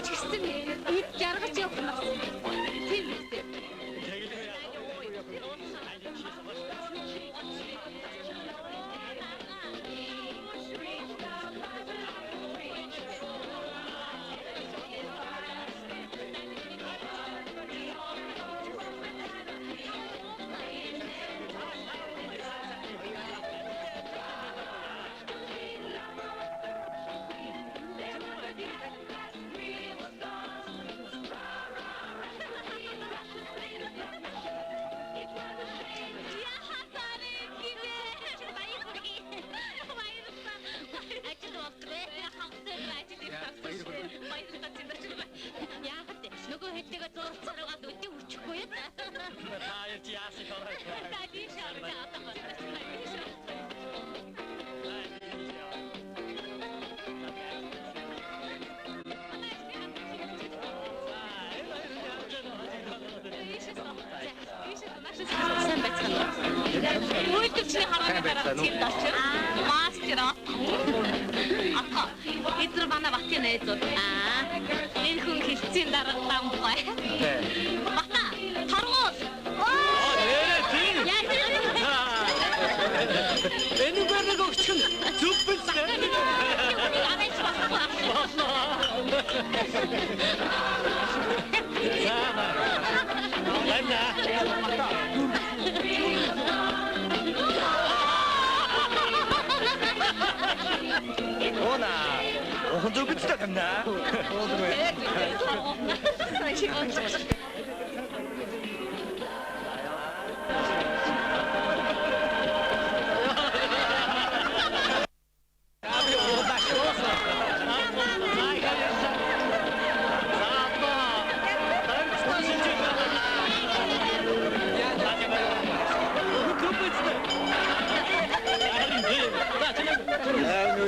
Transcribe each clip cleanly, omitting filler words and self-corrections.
ч гэсэн эд жаргаж явах нь тийм үстэй. Нөгөө хэдтэйгээ зурцараад үдий өчөхгүй юу? Та яасан юм бэ? Та тийшээ одоо сайн байцгаана. Үйлдвэрчний харганы дараа цэвд очив. Мастер ата. Эдгээр манай батын найзууд. Энэ хүн хэлцийн дараа гой. Бата. Торгуул. Энэ бэрэг өгчөн зүбэлсэ. Амэш бата. 오나 오늘 비슷하 됐나?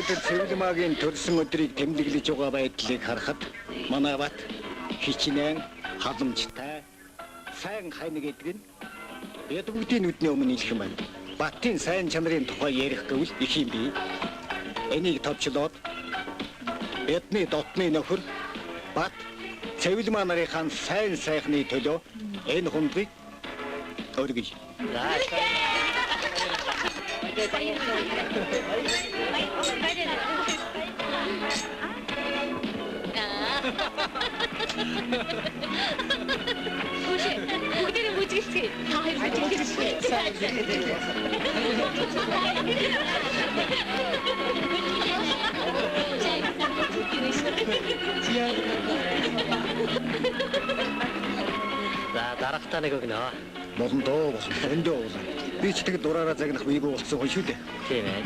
өнөөдөр цэвэлмаагийн төрсөн өдрийг тэмдэглэж байгаа байдлыг харахад манай бат хичнээн халамжтай сайн хайна гэдэг нь ядгуудын нүдний өмнө илэх юм байна. Батын сайн чанарын тухай ярих гэвэл их юм би. Энийг товчлоод эдний дотны нөхөр бат цэвэлмаа нарын сайн сайхны төлөө энэ хүндрийг өргөж. Бүгдээ бүжгэлцгээе. Та хоёр бүжгэлцгээе. За дарахтаа нэг өгнө. Болон доо болсон. Эндөө уулаа. Би ч тэг дураараа загнах бий болсон хүн шүү дээ. Тийм ээ.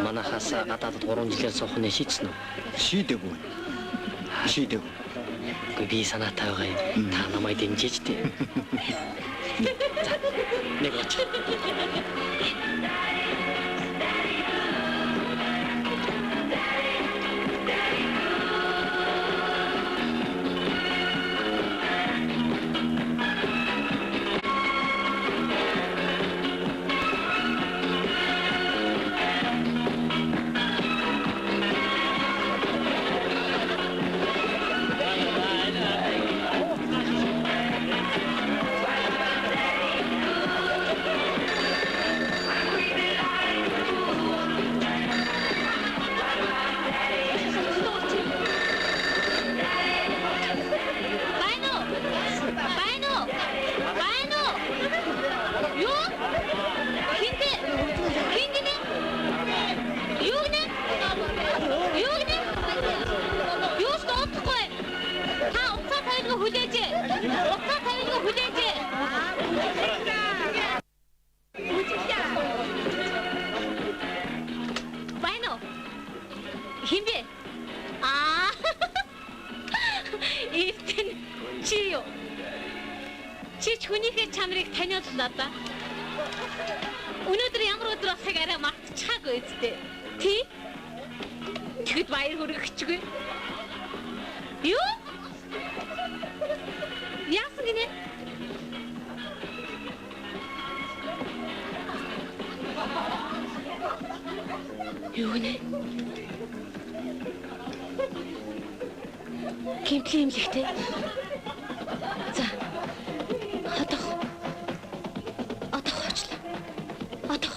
Манайхаас гадаадд 3 жилээр суух нь шийдсэн үү? Шийдэггүй. Шийдэггүй. Гэхдээ би санаатай байгаа юм. Та намайг дэмжиж дээ. За. Нэг оч. Химбэ? Эвтэн чи юу? Чи хүнийхээ чанарыг таниад л надаа. Өнөөдөр ямар өдөр болохыг арай мартчихаагүй үстэй. Тий? Тэгэд баяр хүргэчихгүй. Юу? Яасан гинэ? Юу гэнэ? Гэмтлийн имлэгтэй. За. Одоо хоочлоо. Одоо.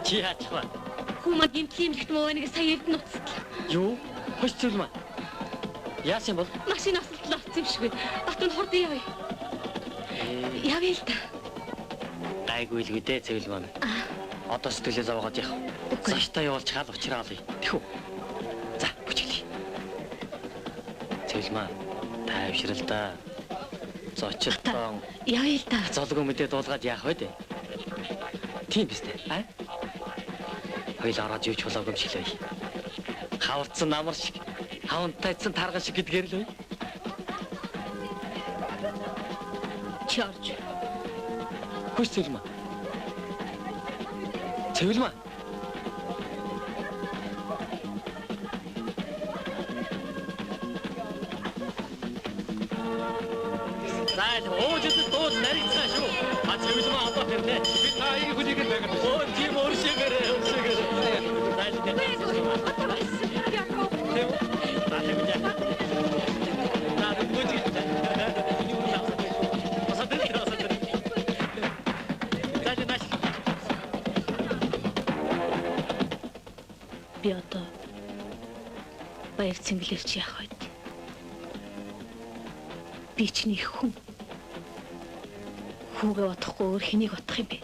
Чи яачих вэ? Хүмүүс гэмтлийн имлэгт муу нэг сая эрдэнэ уцтлаа. Юу? Хоч цэвэлмаа. Яасан бол? Машин асуултал авсан юм шиг байна. Бат нь хурдан явъя. Явъя л та. Гайгүй л үдээ цэвэлмаа. Одоо сэтгэлээ зовоогоод яах вэ? Цаашдаа явуулж хаал учраа олъё. Тэхүү. За, бүжиглээ. Цэвэлмаа. Тайвшрал да. Зочлоо. Явъя л та. Золгоо мэдээ дуулгаад яах вэ? Тийм биз дээ. А? Хоёул ороод юуч болоогүй юм шиг л бай. Хаварцсан намар шиг, хавантайцсан тарган шиг гэдгээр л бай. Чорж. Хүч цэвэлмаа. Цэвэлмаа. Зай, өөжөд дууд нарийцгаа шүү. А цэвэлмаа одоо тэрнэ. Би та ийг хүнийг байгаад. Оо, тийм өөршөөгөө. Зай, би одоо баяр цэнгэлэрч яах вэ? Би чиний хүн. Хүүгээ бодохгүй өөр хэнийг бодох юм бэ?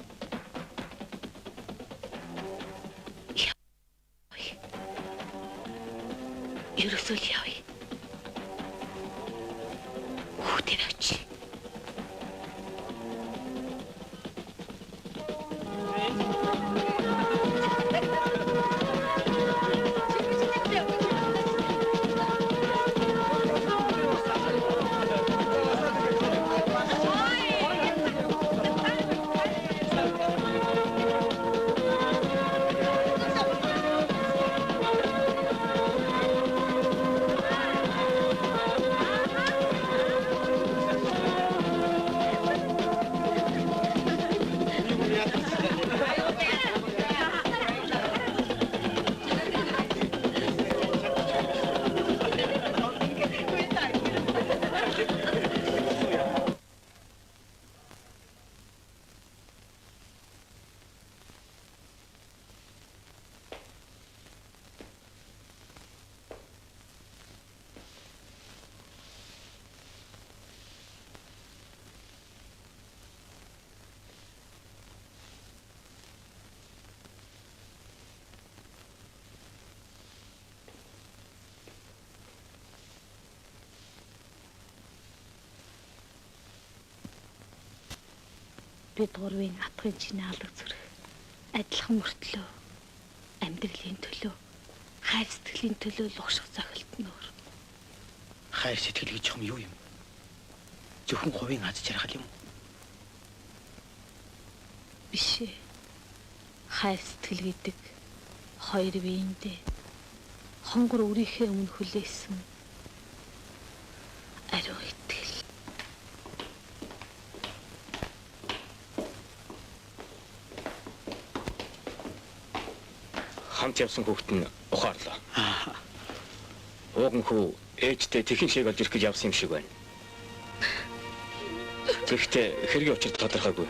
Ерөөсөө л явъя. Хүүтэй очи. Бид гурвын атгын чиний алга зүрх адилхан мөртлөө амьдралын төлөө хайр сэтгэлийн төлөө лугших зохилт нөр. Хайр сэтгэл гэж юм юу юм? Зөвхөн хувийн аз жаргал юм. Биш ээ. Хайр сэтгэл гэдэг хоёр биендээ хонгор өрийнхээ өмнө хүлээсэн ариун итгэл. Хамт явсан хүүхэд нь ухаарлаа. Ууган хүү ээжтэй тэхэн шиг олж ирэх гэж явсан юм шиг байна. Тэгэхдээ хэргийн учир тодорхойгүй.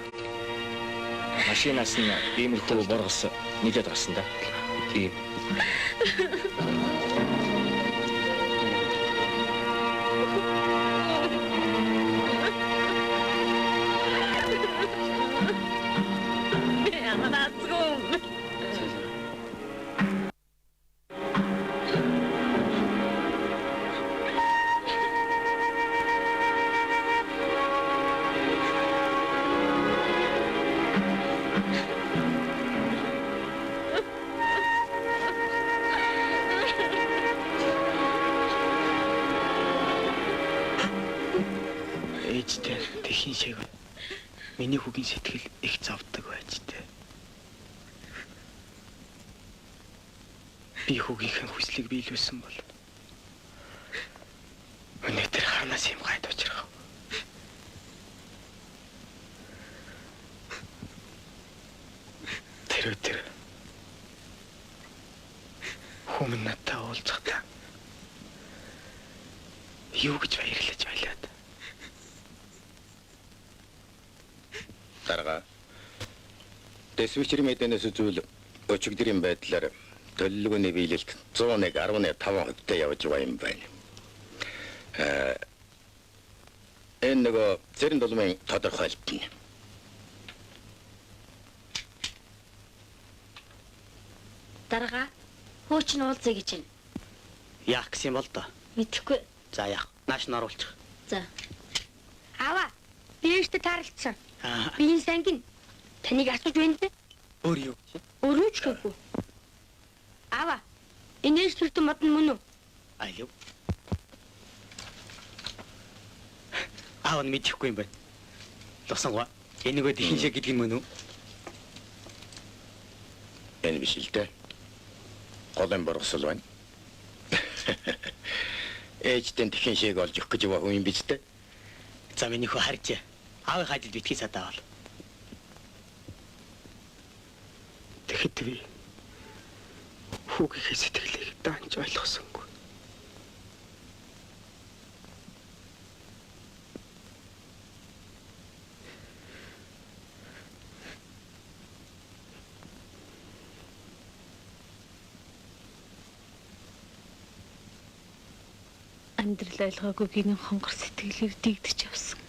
Машинаас нь иймэрхүү боргос нийлээд гарсан да. Тийм. Ээжтэй тэхийн шиг миний хүүгийн сэтгэл их зовдөг байж тээ. Би хүүгийнхээ хүслийг биелүүлсэн бол өнөөдөр хаанаас юм гайд учрах вэ? Тэр өдөр хүмүүс надтай уулзахдаа юу гэж баярлаж байлаа. Дарга. Дэсвичэр мэдэнэс зүйл өчигдрийн байдлаар төлөвлөгөөний биелэлт 101.15% явж байгаа юм байна. Энэ нөгөө зэрэн долмын тодорхойлт нь. Дарга хөөч нь уулзъя гэж байна. Яах гэсэн юм бол доо. Мэдэхгүй. За яах. Нааш нь оруулчих. За. Аваа. Би өөртөө тааралцсан. Аа. Би энэ сангин таныг асууж байна дээ. Өөр юу? Өөрөө ч гэхгүй. Аваа. Энэ сүртэн модон мөн үү? Аюу. Аав нь мэдэхгүй юм байна. Лосонгаа. Энийгөө дихиншээ гэдэг юм мөн үү? Энэ биш л дээ. Голын боргосол байна. Ээжтэн тхэн шиг олж өгөх гэж байгаа хүн юм биз дээ. За миний хөө харж. Аавын хажид битгий садаавал. Тэгэхэд би хүүгийнхээ сэтгэлийг даанч ойлгосонгүй. Амьдрал ойлгоогүй гинэн хонгор сэтгэлээр дийгдэж явсан.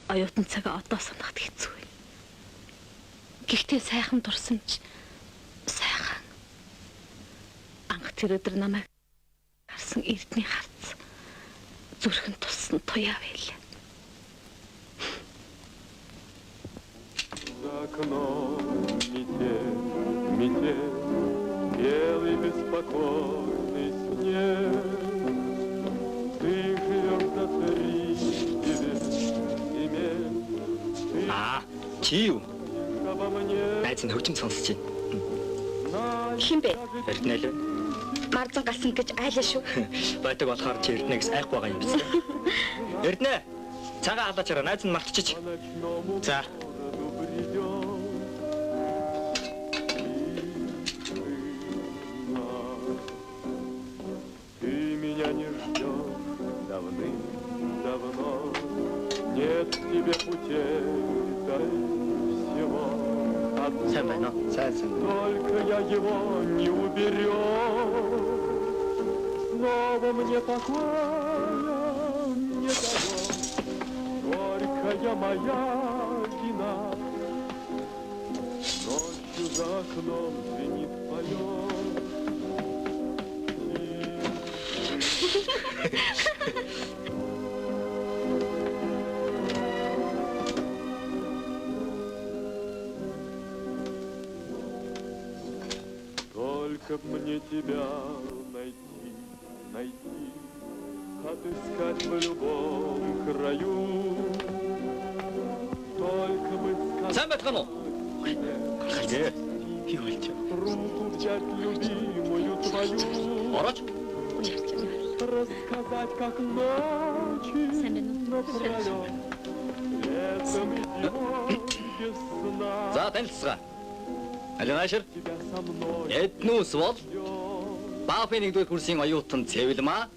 Оюутан цагаа одоо санахад хэцүү байна. Гэхдээ сайхан дурсан ч сайхан. Анх тэр өдөр намайг харсан эрдний харц зүрхэн туссан туяа байлаа. За окном метель, метель, белый беспокойный снег. Ты живешь за 3 земель. Аа, чи юу? Обо мне Найз нь хөгжим сонсож байна. Хин бэ? Эрдэнэ л. Марзан галсан гэж айлаа шүү. Байдаг болохоор чи Эрдэнэгс айх байгаа юм биш үү? Эрдэнэ. Цагаан халаачаараа найз нь мартчих. по ночному За. городу бредет. Ты меня не ждешь давным-давно. Нет в тебе путей, дай всего одно. Сайн байна уу? Сайн. Только я его не уберег, снова мне покоя не дает. Горькая моя вина, ночью за окном звенит поет. Только б мне тебя найти, отыскать в любом краю. Только бы Сайн байна уу? Хажээ. Юу болж байна? руку взять любимую твою, Орооч. рассказать, как ночи напролет, летом идешь без сна. За танилцгаа. Алинашэр. Тебя со мной Эднүүс бол ждет. Бафын 1-р курсын оюутан Цэвэлмаа.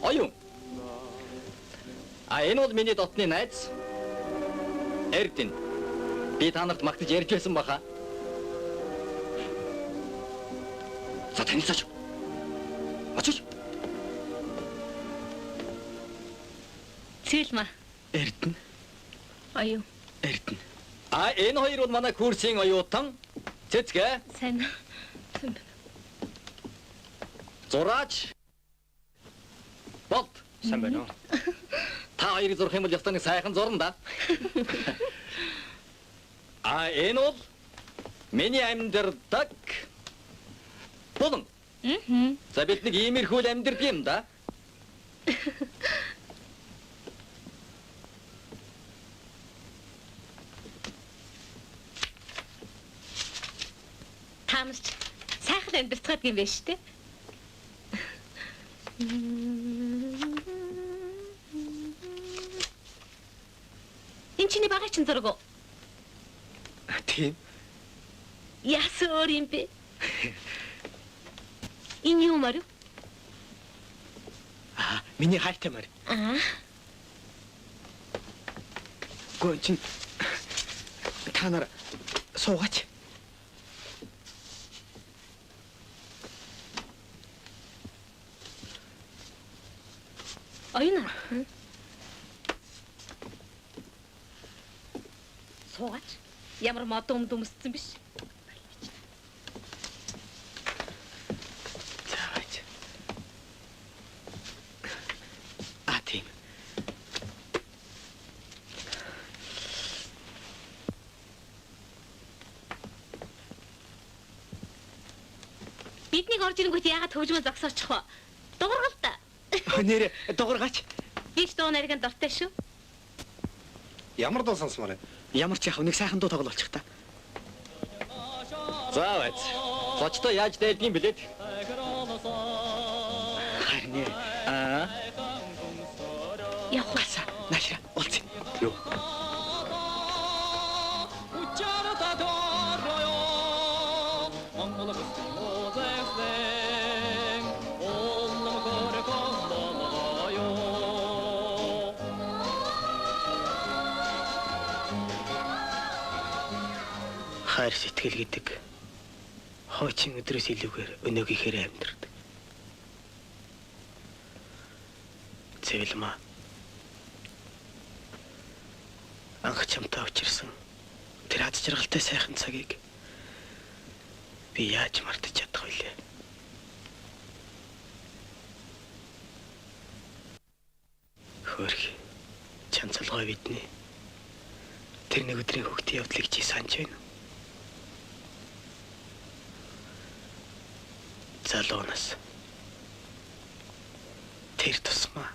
Оюун. Энэ бол миний дотны найз. Эрдэнэ. Би та нарт магтаж ярьж байсан баха. За танилцаач. Очиж. Цэлмаа. Эрдэнэ. Аюу. Эрдэнэ. Энэ хоёр бол манай курсын оюутан. Цэцгэ. Сайн. Зураач. Болт. Сайн байна уу? Та хоёрыг зурх юм бол ястаа нэг сайхан зурна да. Энэ бол миний амьдардаг булан. За бид нэг иймэрхүү л амьдардаг юм да. Таамарч сайхан л амьдцаад юм байна шүү дээ. Энэ чиний багын чин зураг уу? Тийм. Яасан өөр юм бэ? Энэ юу мөр? Миний хайртай мар. Гоо чин та нар суугач. Оюна. Суугач. Ямар модон өмссөн биш. Заач. Тийм. Биднийг орж ирэнгүүт яагаад хөвжмө зогсоочих вэ? Дуургал та. Нэр дуургач. Би ч дуу нарийн дуртай шүү. Ямар дуу сонсомоор вэ? Ямар ч яах вэ? Нэг сайхан дуу тоглолчих та. За байц. Зочдоо яаж дайдгийн билет? Харин Явах. Нашра уулз. Юу? Хайр сэтгэл гэдэг хуучин өдрөөс илүүгээр өнөөгийнхээрээ амьдардаг. Цэвэлмаа. Анх чамтай учирсан тэр аз жаргалтай сайхан цагийг би яаж мартаж чадах вүлээ? Хөрх чанцалгой бидний тэр нэг өдрийн хөвгтийн явдлыг чи санаж байна. Залуунаас тэр тусмаа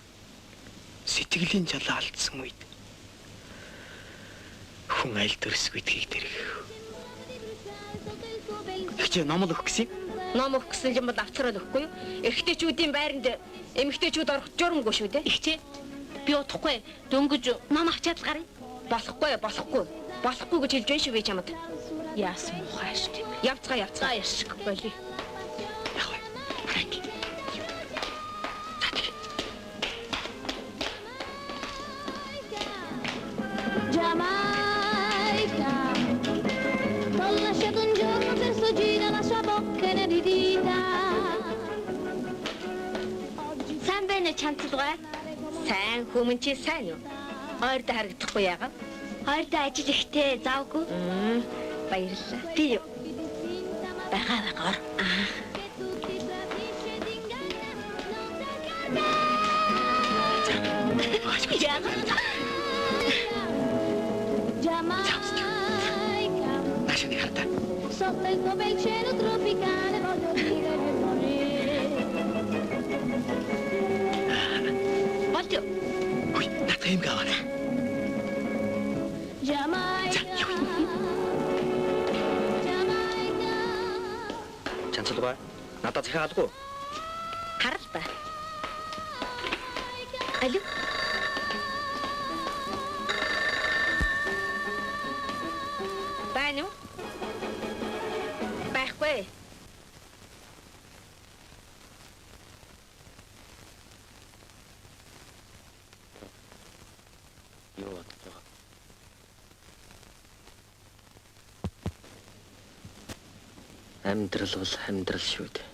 сэтгэлийн жалаа алдсан үед хүн аль дүрс гэдгийг тэрх. Ихчээ ном л өгөх гэсэн юм? Ном өгөх гэсэн юм бол авцараад өгөхгүй юу? Эрэгтэйчүүдийн байранд эмэгтэйчүүд орох журамгүй шүү дээ. Ихчээ би удахгүй дөнгөж ном авчаад л гарыг. Болохгүй гэж хэлж байна шүү би чамд. Яасан ухааш тийм. Явцгаа яшиг болий. Giamaica, t'ho lasciato un giorno per sfuggire la sua bocca inedita. Сайн байна чанцалгаа. Сайн хүмүн чи сайн юу? Ойрд харагдахгүй яагаад? Ойрд ажил ихтэй завгүй. Баярлалаа. Би юу? Байгаа. Giamaica, Lasciami carta. sotto il tuo bel cielo tropicale voglio vivere e morire. Болтё. Ой, надад юм гаваа. Giamaica, Giamaica. Чанцалгаа. Надад захиалгүй. Харал та. Алё. Байна уу? Байхгүй. Юу бодож байгаа? Амьдрал бол амьдрал шүү дээ.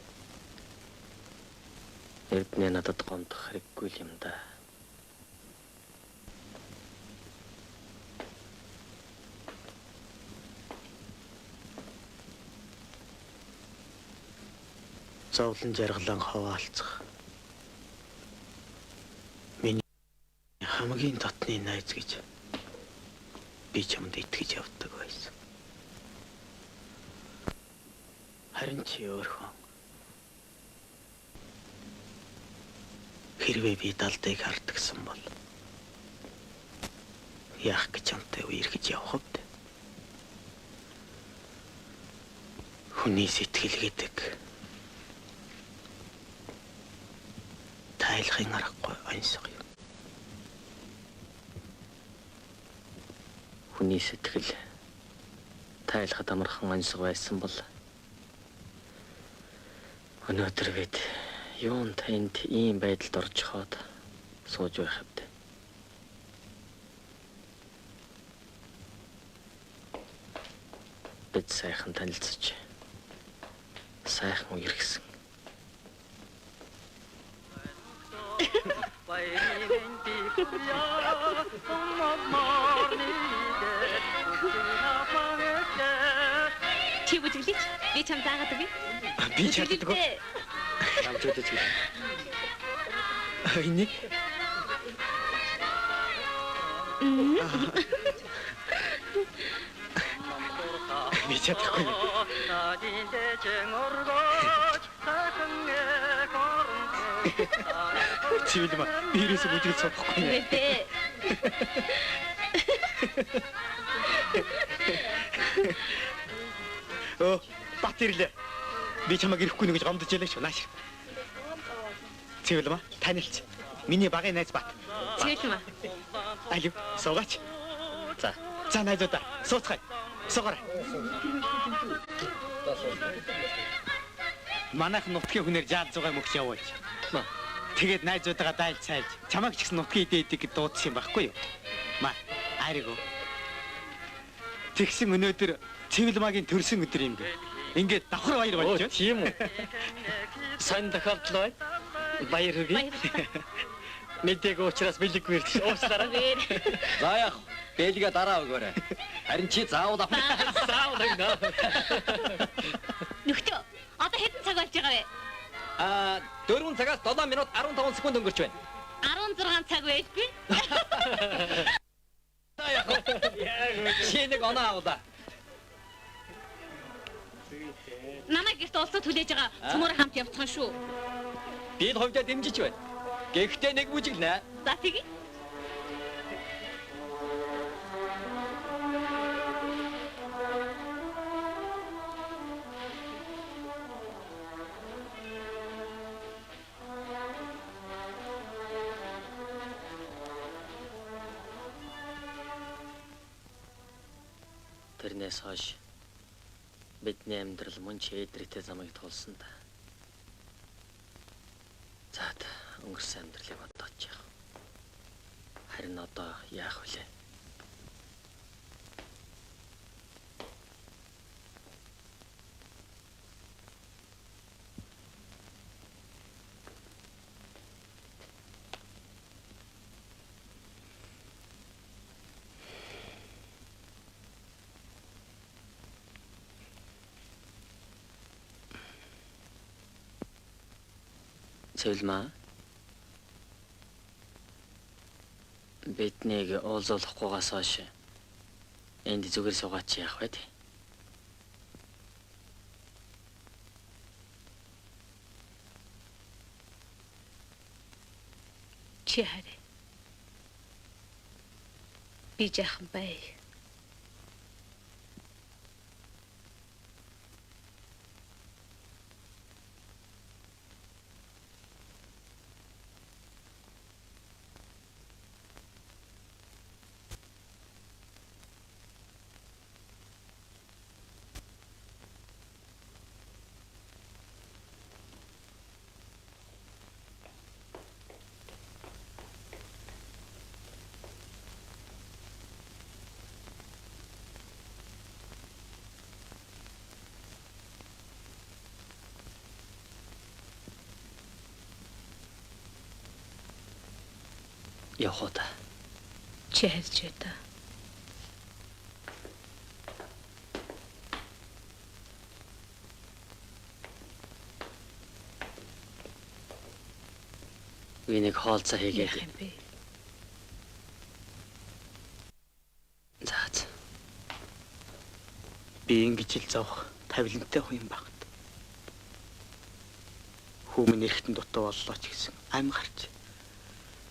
Эрдэнэ надад гомдох хэрэггүй юм да. Зовлон жаргалан хаваалцах. Миний хамгийн дотны найз гэж би чамд итгэж явдаг байсан. Харин чи өөрөө хэрвээ би далдыг хардагсан бол яах гэж чамтай үерхэж явах вэ? Хүний сэтгэл гэдэг тайлахын аргагүй ансаг юм. Хүний сэтгэл тайлахад амархан онцгой байсан бол өнөөдөр бид юун танд ийм байдалд орж хаад сууж байх хэвдэ. Бид сайхан танилцж сайхан үерхсэн. Чи бүжиглэж би чам заагаад өгье. Би чаддаг. Ямч үдэж гээ. Энийг би чадахгүй. Чивэлмэ бирээс бүжиглэж чадахгүй. Үгүй. Бат ирлээ. Би чамайг ирэхгүй нэг гэж гомдож ялаа шүү нааш. Цэвэлмэ танилч. Миний багын найз Бат. Цэвэлмэ. Алив суугач. За. За найзуудаа сууцгаая. Суугаарай. Манайх нутгийн хүнээр жаал зугаа мөгч явууч. Тэгээд найзуудаа дайлж цайлж чамайг ч гэсэн нутгийн идээдэг гэж дуудсан юм байхгүй юу? Маа айргоо. Тэгсэн өнөөдөр Цэвэлмагийн төрсөн өдөр юм бэ. Ингээд давхар баяр болж байна. Тийм үү? Сайн тохиолдол байна. Баяр хүргэе. Мэдээг уучраас бэлэггүй ирдэ. Уучлаарай. За яах, бэлгээ дараа өгөөрэй. Харин чи заавал авах. Заавал өгнө. Нөхтөө. Одоо хэдэн цаг болж байгаа вэ? 4 цагаас 7 минут 15 секунд өнгөрч байна. 16 цаг байлгүй. За яах. Чи нэг оноо авлаа. Намайг гэрт олсоо түлээж байгаа цөмөр хамт явцхан шүү. Би энэ хувьдаа дэмжиж байна. Гэхдээ нэг бүжиглэнэ. За тэгье. Тэрнээс хойш бидний амьдрал мөн ч эдрэгтэй замыг туулсан та. За өнгөрсөн амьдралыг бодож яах. Харин одоо яах вэ? Цэвэлмэ. Биднийг уулзуулахгүйгаас хойш энд зүгээр суугаач яах вэ? Чи хараа. Би жаахан бай. Явах уу та. Чи харж бай та. Би нэг хоолцоо хийгээд. Яах юм бэ? За. Би ингэж ил зовх тавилантай хүн юм багт. Хүмүүн эрэхтэн дутуу боллоо ч гэсэн ам гарч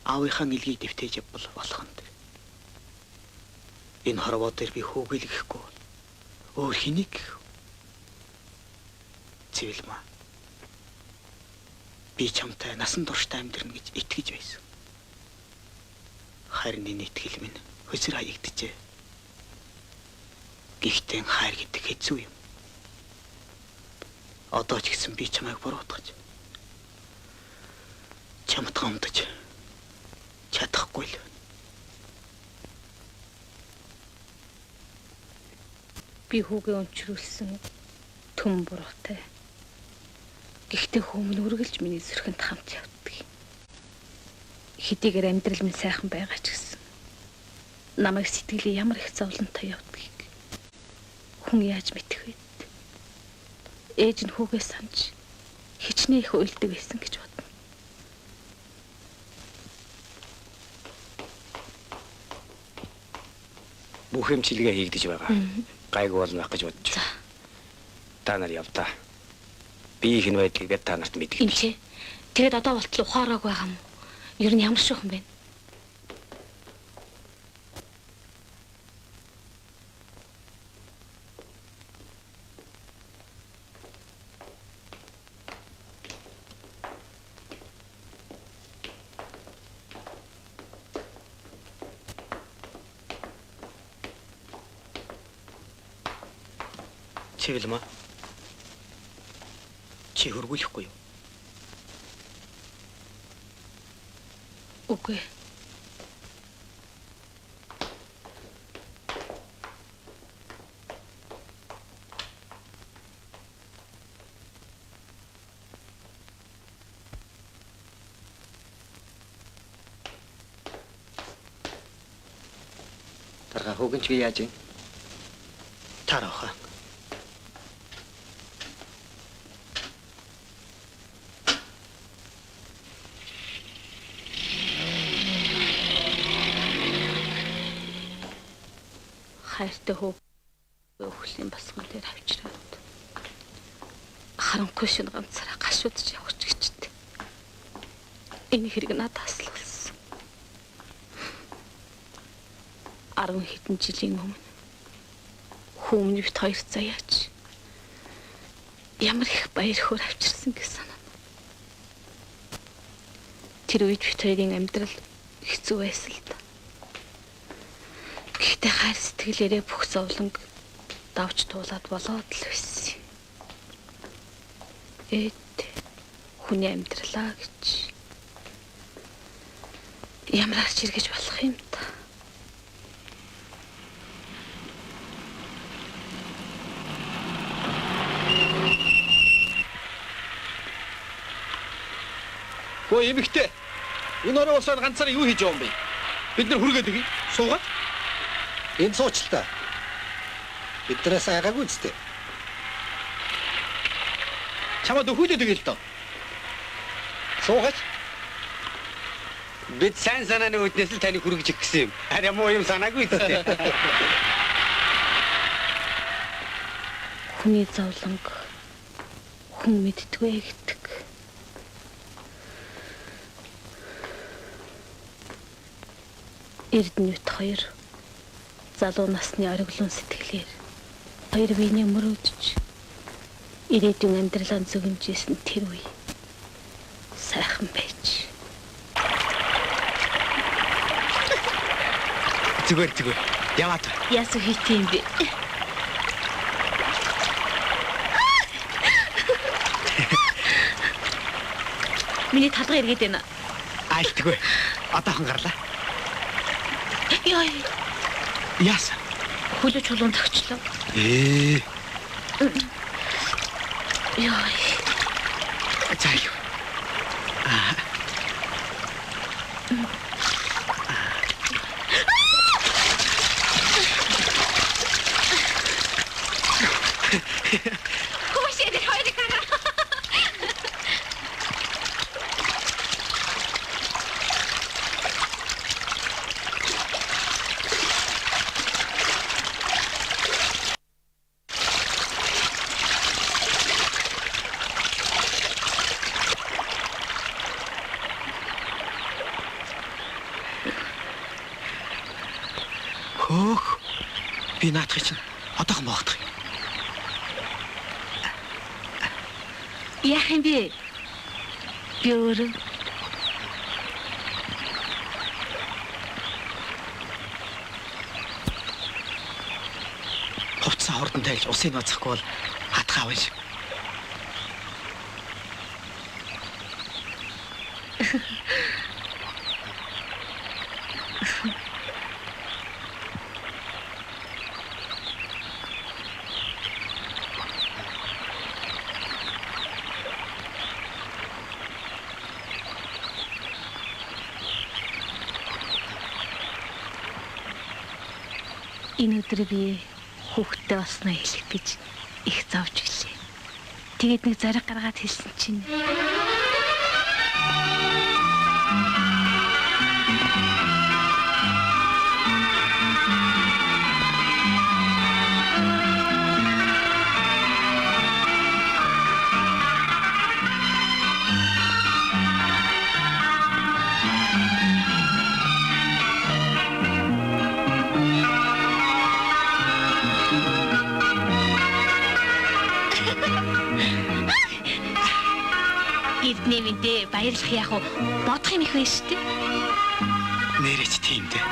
аавынхаа илгийг дэвтээж явбал болох юм. Энэ хорвоо дээр би хөөгөлөхгүй бол өөр хэнийг Цэвэлмэ. Би чамтай насан туршдаа амьдрна гэж итгэж байсан. Харин энэ итгэл минь хөсөр хаягджээ. Гэхдээ хайр гэдэг хэцүү юм. Одоо ч гэсэн би чамайг буруутгаж чамд гомдож чадахгүй л. Би хүүгээ өнчрүүлсэн түн буруутай. Гэхдээ хүмүүс үргэлж миний зүрхэнд хамт явдаг. Хэдийгээр амьдрал минь сайхан байгаа ч гэсэн намайг сэтгэлээ ямар их зовлонтой явдгийг хүн яаж мэдэх вэ? Ээж нь хүүгээ санаж хичнээн их уйлдаг байсан гэж бодно. Бүх юм чилгээ хийгдэж байгаа. Гайгүй болно байх гэж бодож байна. Та нар явдаа. Би их нь байдлыг та нарт мэдгий. Эм чи. Тэгээд одоо болтол ухаараг байгаа юм. Ер нь ямар шүүхэн бэ? Чиглэмэ. Чи хөргүүлэхгүй юу? Үгүй. Тарга хүүгэн чи яаж юм? Тарааха. Хайртай хөө өхлийн басган дээр авчираад харанхуй шин ганцаараа гашуудж явах ч гэжтэй. Энэ хэрэг надаас л болсон. 10 хэдэн жилийн өмнө хүмүүний бит хоёр заяач ямар их баяр хөөр авчирсан гэж санана. Тэр үед бит хоёрын амьдрал хэцүү байсан л да. Гэхдээ хайр сэтгэлээрээ бүх зовлонг давж туулаад болоод л байсан. Хүний амьдралаа гэж ямар арч иргэж болох юм та. Хөөе эмэгтэй. Энэ орой усаар ганцаараа юу хийж байгаа юм бэ? Бид нар хүргээд өгье. Суугаад. Энэ суучлаа. Биднээс айгаагүй зү. Чамд өхүүлээд өгье л доо. Суугач. Бид сайн санааны үднээс л таныг хүргэж их гэсэн юм. Арай муу юм санаагүй зү. Хүний зовлонг хүн мэддэгвэ гэдэг. Эрдэнэт хоёр залуу насны ориглон сэтгэлээр хоёр биений мөрөөдж ирээдүйн амьдралаа зөгнөжсэн тэр үе сайхан байж. Зүгээр. Яваад. Ясуу хийх юм бэ? Миний талга эргээд байна. Айлтгүй. Одоохон гарлаа. Яа. Яасан? Хөлөө чулуун тагчлаа. Яа. Заяа. Хөөшөө хоёр гараа. Хөөх. Би наадах чинь одоохон боодох. Яах юм бэ? Би өөрөө Хувцсан хурдан тайлж усыг ноцохгүй бол хатгаа авна шиг. энэ өдөр би хүүхдтэй болсноо хэлэх гэж их зовж гэлээ. Тэгээд нэг зориг гаргаад хэлсэн чинь Эрднэмэндээ баярлах яг уу бодох юм их байна шүү дээ. Нэрэж тийм дээ.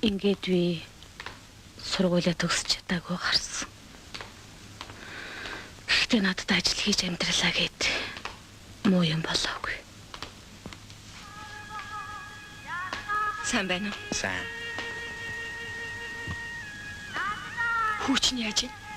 Ингээд би сургуулаа төгсч чадаагүй гарсан. Гэхдээ надад ажил хийж амьдралаа гэд муу юм болоогүй. Сайн байна уу? Сайн. Хүүч нь яаж вэ?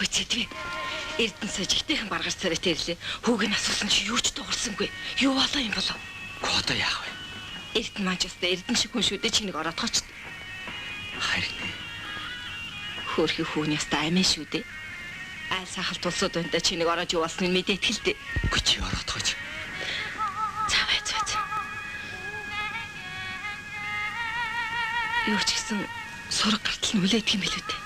Хүчтэй. Эрдэнэ сажигтэйхэн баргаж царайтай ирлээ. Хүүг нь асуусан чи юу ч дуурсангүй. Юу болоо юм болов? Кодо яах вэ? Эрдэнэ маань ч өстэй эрдэнэ шиг хүн шүү дээ чинийг ороодгооч. Харин Хөөрхий хүүний яста амин шүү дээ. Айл сахалт улсууд өнтө чинийг ороож юу болсныг мэдээд хэлдэ. Үгүй чи ороодгооч. Цаваа. Юу ч гэсэн сураг гартал нь үлээдэг юм билүү дээ.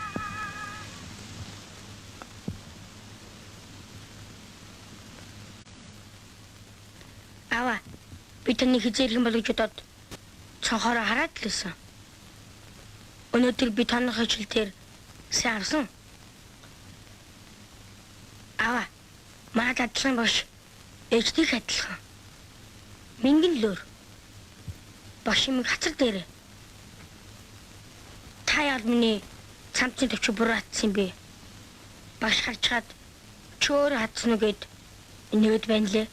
Аваа. Би таны хизээ ирэх юм болов гэж бодоод цонхороо хараад л байсан. Өнөөдөр би танах ажил дээр сайн харсан. Аваа. Манайд адилхан бош. Ээждийнх адилхан. Мингэн лөр. Бош юм хацар дээр. Та ял миний цамцын төвч бураатсан би. Баш харчаад чөөр хатсан уу гэд нэгэд байна лээ.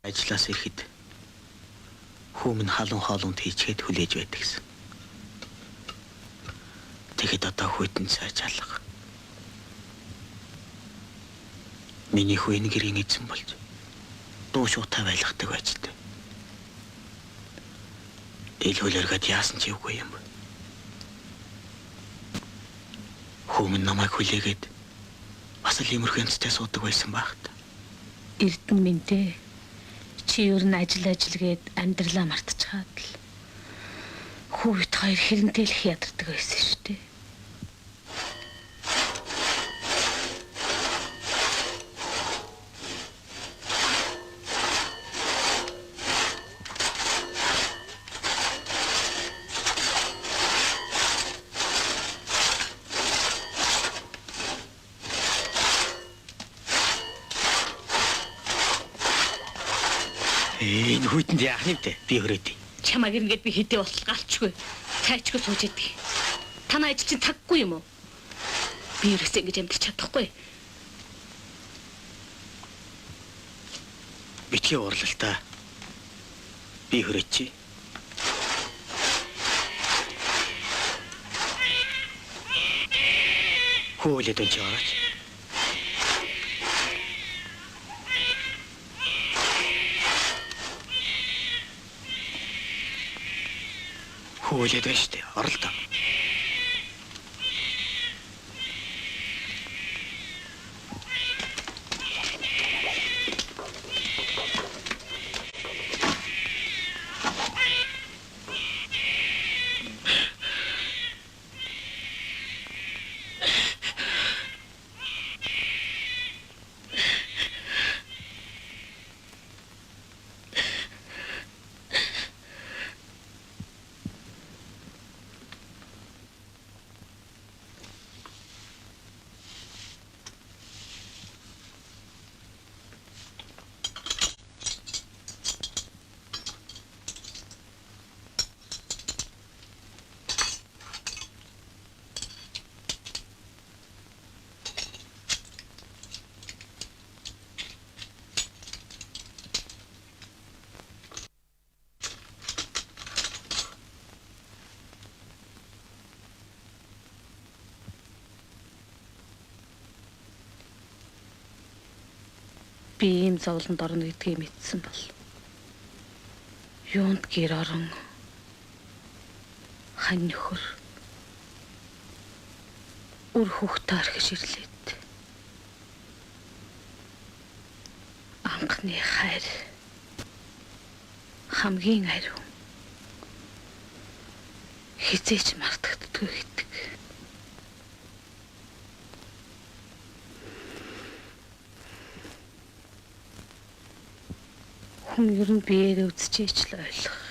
Ажлаас ирэхэд хүүмэн халуун хоолунд хийчгээд хүлээж байдаг гэсэн. Тэгэхэд одоо хүйтэн цааж алга. Миний хүү энэ гэрийн эзэн болж дуу шуутай байлгадаг байж тээ. Илүүлэргээд яасан ч үгүй юм. Хүмүүс намайг хүлээгээд бас л имерхэнцтэй суудаг байсан багт. Эрдэнэ минь дээ. Чи ер нь ажилгээд амьдралаа мартчихад л хүүхэд хоёр хэрэнтэйлэх ядардаг байсан шүү дээ. Энэ хүйтэнд яах юм бэ? Би хүрээдэй. Чамаг ингээд би хэдээ бол галчгүй. Цайчгүй сууж идэг. Танай ажил чинь цаггүй юм уу? Би ерөөсөө ингэж амьдрч чадахгүй. Битгий уурлалтаа. Би хүрээч. Хуулиад энэ чараач. Хуулиад байна шүү дээ. Оролдоо. Би ийм зовлонд орно гэдгийг мэдсэн бол юунд гэр орон хань нөхөр үр хүүхдээ орхиж ирлээд анхны хайр хамгийн ариун хизээч мартагддаггүй гэдэг. Хүн ер нь биеэрээ үзчихээч л ойлгох.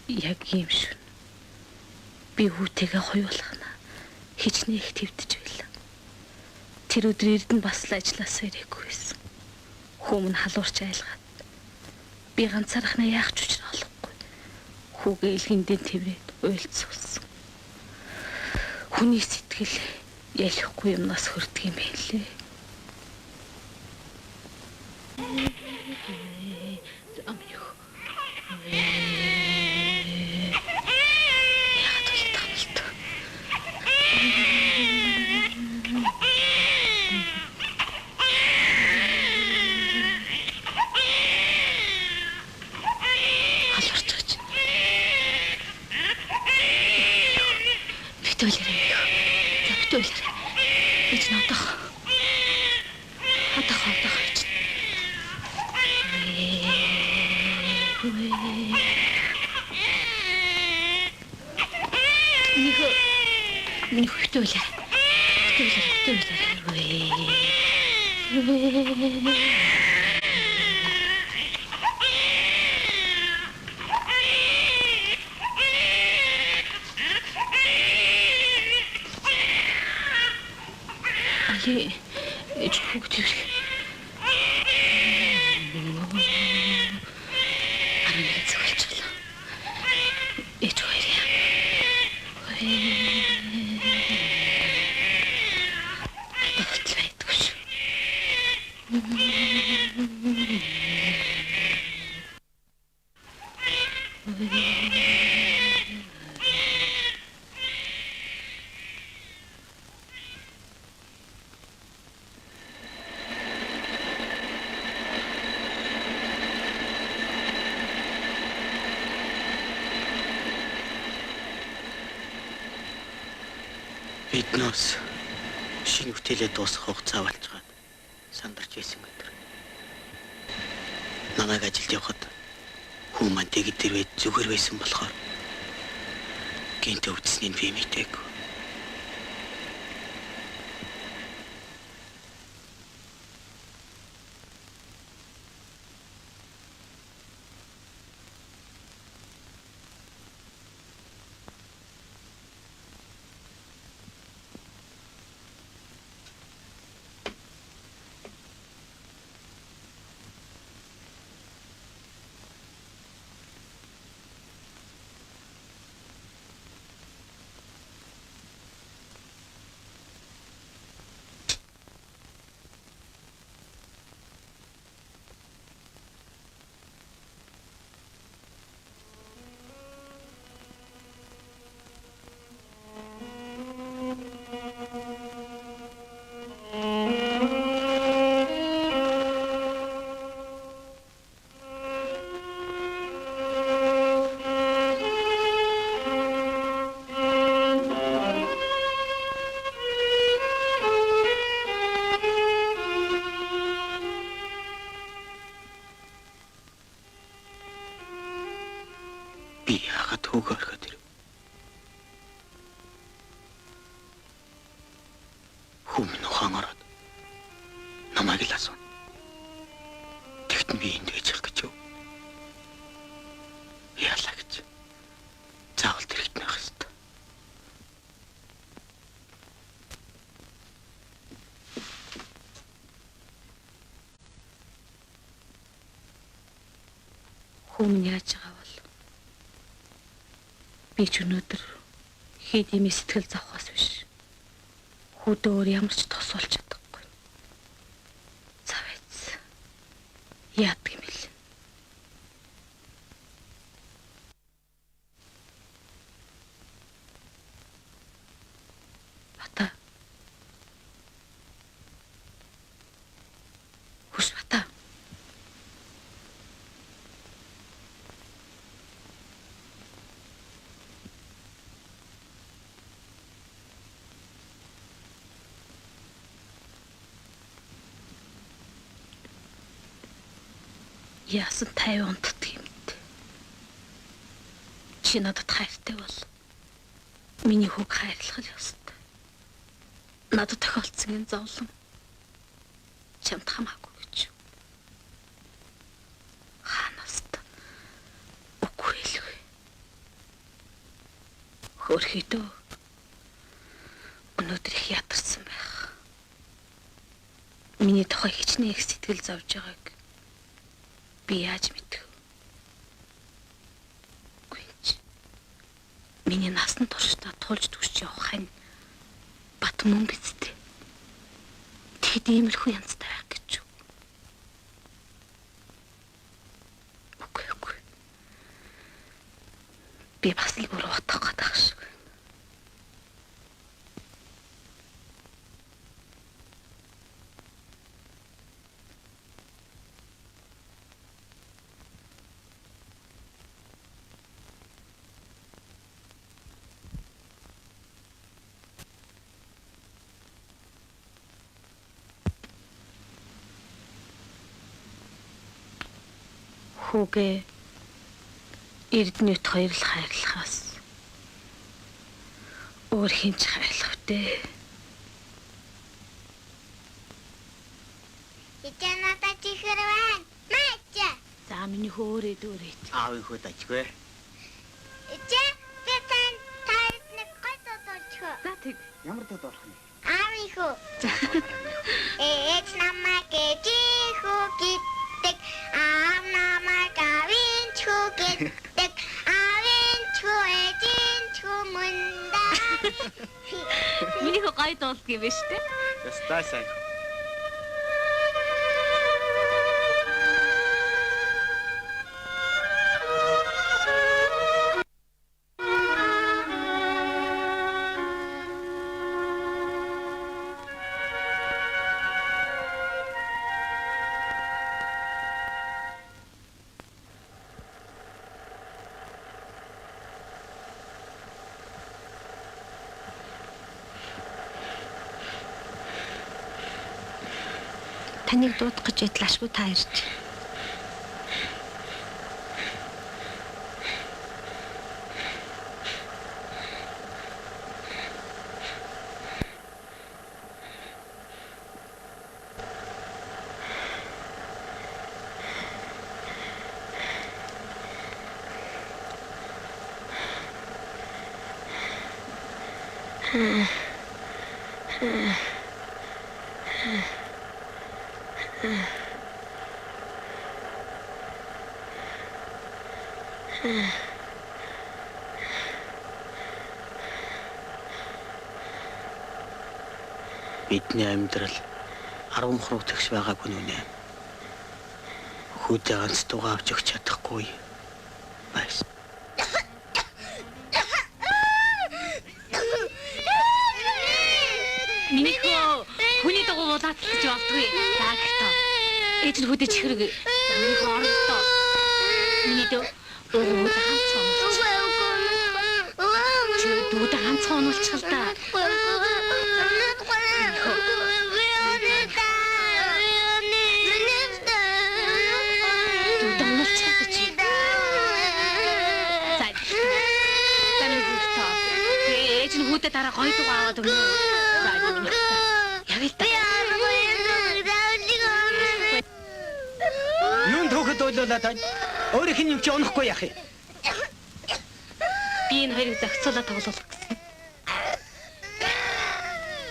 Яг юм шүү. Би хүүтэйгээ хоёулахна. Хичнээн их твдэж байлаа. Тэр өдөр Эрдэнэ бас л ажилласаа ирээгүй байсан. Хүмүн халуурч айлгаад. Би ганцаархнаа яах ч учраа олохгүй. Хүүгээ илгэндээ тэрээд уйлцсан. Хүний сэтгэл ялихгүй юмнаас хөрдөг юм байлээ. Биднээс шинэ бүтээлээ дуусгах хугацаа болж байгаа. Сандарч байсан өдөр. Намайг ажилд явахад хүн маань тэгэд дэрвэд зүгээр байсан болохоор гинт өвдсөнийг би мэдээгүй. Би яагаад хөөгөө орхиод ирэв? Хүмүн ухаан ороод намайг л асууна. Тэгт би энд байж явах гэж юу? Яалаа гэж. Заавал тэрэгт байх ёстой. Хүмүн яаж байгаа бол би ч өнөөдөр хэд юм сэтгэл завхаас биш. Хүүдээ өөр ямар ч тосолж чадахгүй. Завэц. Яадаг юм бэл. Бата. Хүш бата. Яасан 50 унтдаг юм бэ? Чи надад хайртай бол миний хүүг хайрлах л ёстой. Надад тохиолдсон энэ зовлон чамд хамаагүй гэж. Ханаас та үгүй хэлвэ. Хөрхидөө өнөөдөр их ядарсан байх. Миний тухай хичнээн их сэтгэл зовж байгааг би яаж мэдэх вэ? Гүнч. Миний насан туршдаа тулж түгч явах хань бат мөн биз дээ. Тэгэд иймэрхүү янзтай байх гэж юу? Үгүй. Би бас л бүр утгах гэдэг шиг. Хүүгээ Эрдэнэт хоёр л хайрлахаас өөр хинч хайрлах дээ. Ичаната чихэрвэн. Мача. За миний хөөрөөд өөрөөд. Аавын хүүд ажгүй. Ича тань таад нэг гой дуудчихо. За тэг. Ямар дууд болох вэ? Аавын хүү. Ээж намайг ээжихүү гэдэг. Аав намайг аавын хүү гэдэг. Аавын хүү ээжийн хүү мунда. Миний хөө гой дуулдаг юм байна шүү дээ. Ястай сайн. Таныг дуудах гэж байтал ашгүй та ирж. Бидний амьдрал 10 хуруу төгс байгаагүй нүнэ. Хүүдээ ганц тугаа авч өгч чадахгүй байсан. Минийхөө хүний дагуу болоод гэж болдгүй. За гэхдээ ээж нь хүүдээ чихрэг минийхөө орлоо. Миний дөө өөд ганцхан. Чи дүүд ганцхан онолчихл та. Хүүдээ дараа гоё дугаа аваад өгнө. За юм. Явъя та. Юун төгөд ойлуулаад байна. Өөрийнх нь юм чи онохгүй яах юм? Би энэ хоёрыг зохицуулаад тоглуулах гэсэн.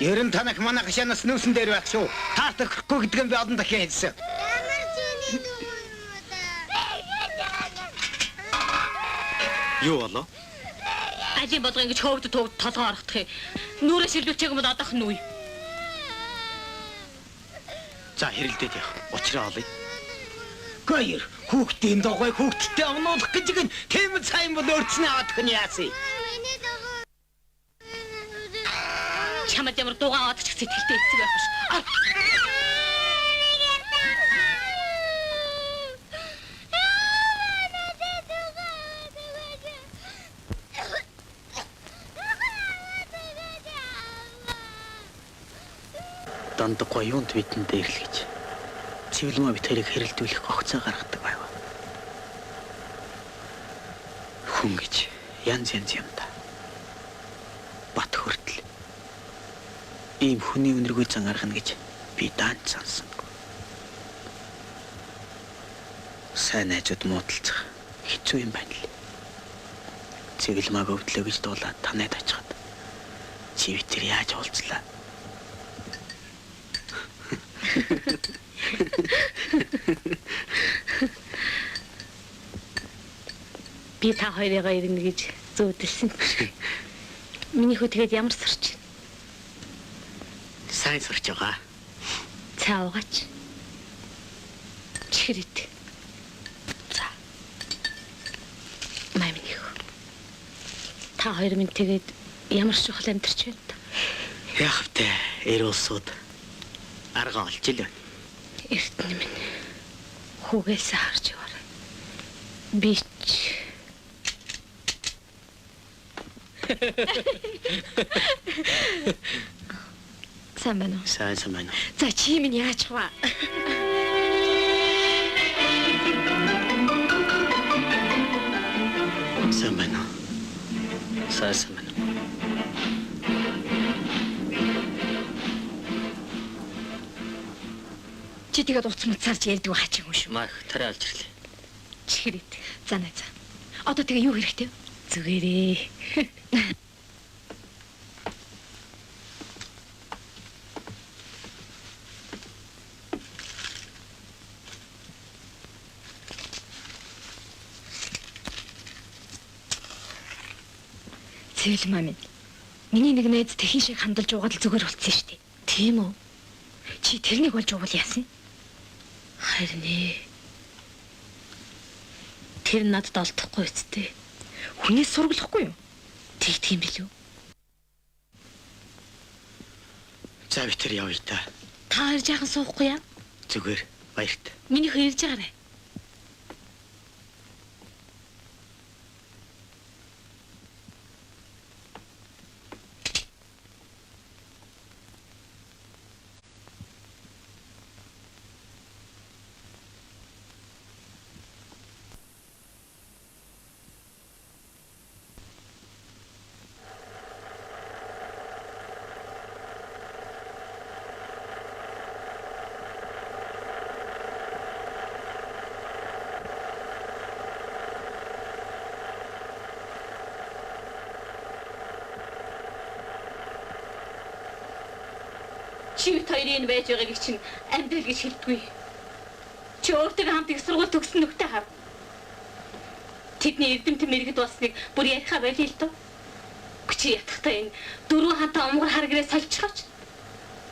Ерэн танах манай хашаанаас нүүсэн дээр байх шүү. Таартахгүй гэдэг нь би олон дахин хэлсэн. Юу болоо? Ажийн болгоо ингэж хөвд толгоо орохдох юм. Нүрээ шилдүүлчих юм бол одоох нь үе. За хэрэлдээд явах. Учраа олъё. Гойр хүүхдийн догой хүүхдтэй амнуулах гэж гин тийм сайн бол өөрчнөө авах нь яасан. Чамд ямар дугаа аваад ч сэтгэлтэй хэцүү байх биш. Дандахгүй юунд бидэнд дэрлэгэж. Цэвлэмэ бит хоёрыг хэрэлдүүлэх огцоо гаргадаг байв. Хүн гэж янз янз юм да. Бат хүртэл ийм хүний өнөргүй зан гаргана гэж би даанч сонсонгүй. Сайн найзууд муудалцах хэцүү юм байна л. Цэвлэмэг өвдлөө гэж дуулаад танайд очиход чи битэр яаж уулзлаа? Би та хоёрыгаа ирнэ гэж зөөдөлсөн. Миний хүү тэгээд ямар сарч байна? Сайн сурч байгаа. Цаа угаач. Чихрэт. За. Май миний хүү. Та хоёр минь тэгээд ямар чухал амьдарч байна та? Яах вэ? Эр улсууд арга олж ил байна. Эртний минь хүүгээс харж яваарай. Би ч сайн байна уу? Сайн байна. За чи минь яаж хваа? Сайн байна. Сайн байна. Чи тэгээд утас муцаарч ярьдаг хаач юм шүү. Мах тарай алж ирлээ. Чихрэт. За найзаа. Одоо тэгээ юу хэрэгтэй вэ? Зүгээрээ. Цэвэл мамин. Миний нэг найз тэхин шиг хандалж угаал зүгээр болцсон шүү дээ. Тийм үү? Чи тэрнийг болж угал яасан? Харин ээ. Тэр надад олдохгүй үсттэй. Хүнээс сургалахгүй юу? Тэгдэг юм билүү? За би тэр явъя та. Та хоёр жаахан суухгүй яа? Зүгээр баярт. Миний хэрж байгаарай. Чи хоёрын байж байгааг чинь амьдрал гэж хэлдэггүй. Чи өөртөө хамт их сургууль төгссөн нөхдөд хав. Тэдний эрдэмтэн мэрэгд болсныг бүр ярихаа байл л дөө. Чи ятахтаа энэ дөрвөн хатаа умгар харгэрээ сольчихооч.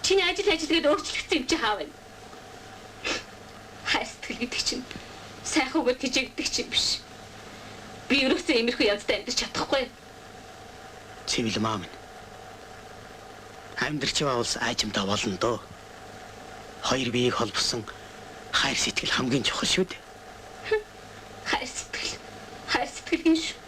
Чиний ажилгээд өөрчлөгдсөн юм чи хаав вэ? Хайр сэтгэл гэдэг чинь сайхан үгээр тэжээгдэг чинь биш. Би ерөөсөө иймэрхүү янзтай амьдарч чадахгүй. Цэвэл маа минь. Амьдрч байгаа улс аажимдаа болно дөө. Хоёр биеийг холбосон хайр сэтгэл хамгийн чухал шүү дээ. Хайр сэтгэл гин шүү.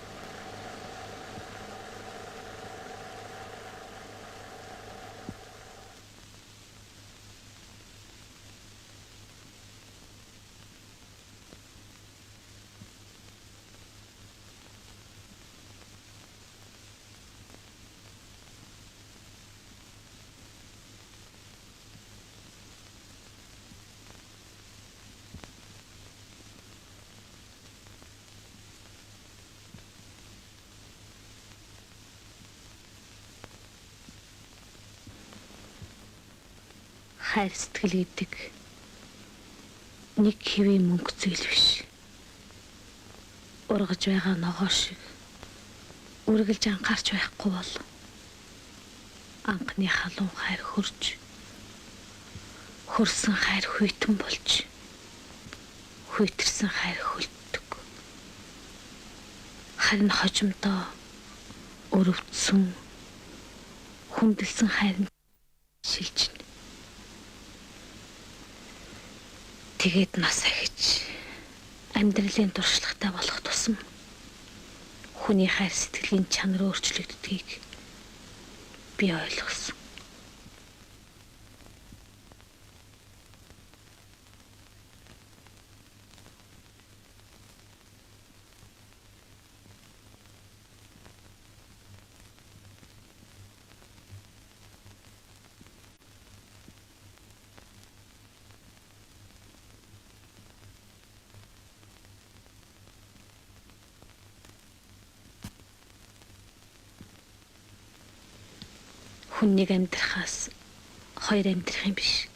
Хайр сэтгэл гэдэг нэг хэвийн мөнгө зүйл биш. Ургаж байгаа ногоо шиг үргэлж анхаарч байхгүй бол анхны халуун хайр хөрсөн хайр хүйтэн болж хүйтэрсэн хайр хөлддөг. Харин хожимдоо өрөвдсөн хүндэлсэн хайр шилжинэ. Тэгээд нас ахиж амьдралын туршлагатай болох тусам хүний хайр сэтгэлийн чанар өөрчлөгддгийг би ойлгосон. Хүн нэг амьдрахаас хоёр амьдрах юм биш.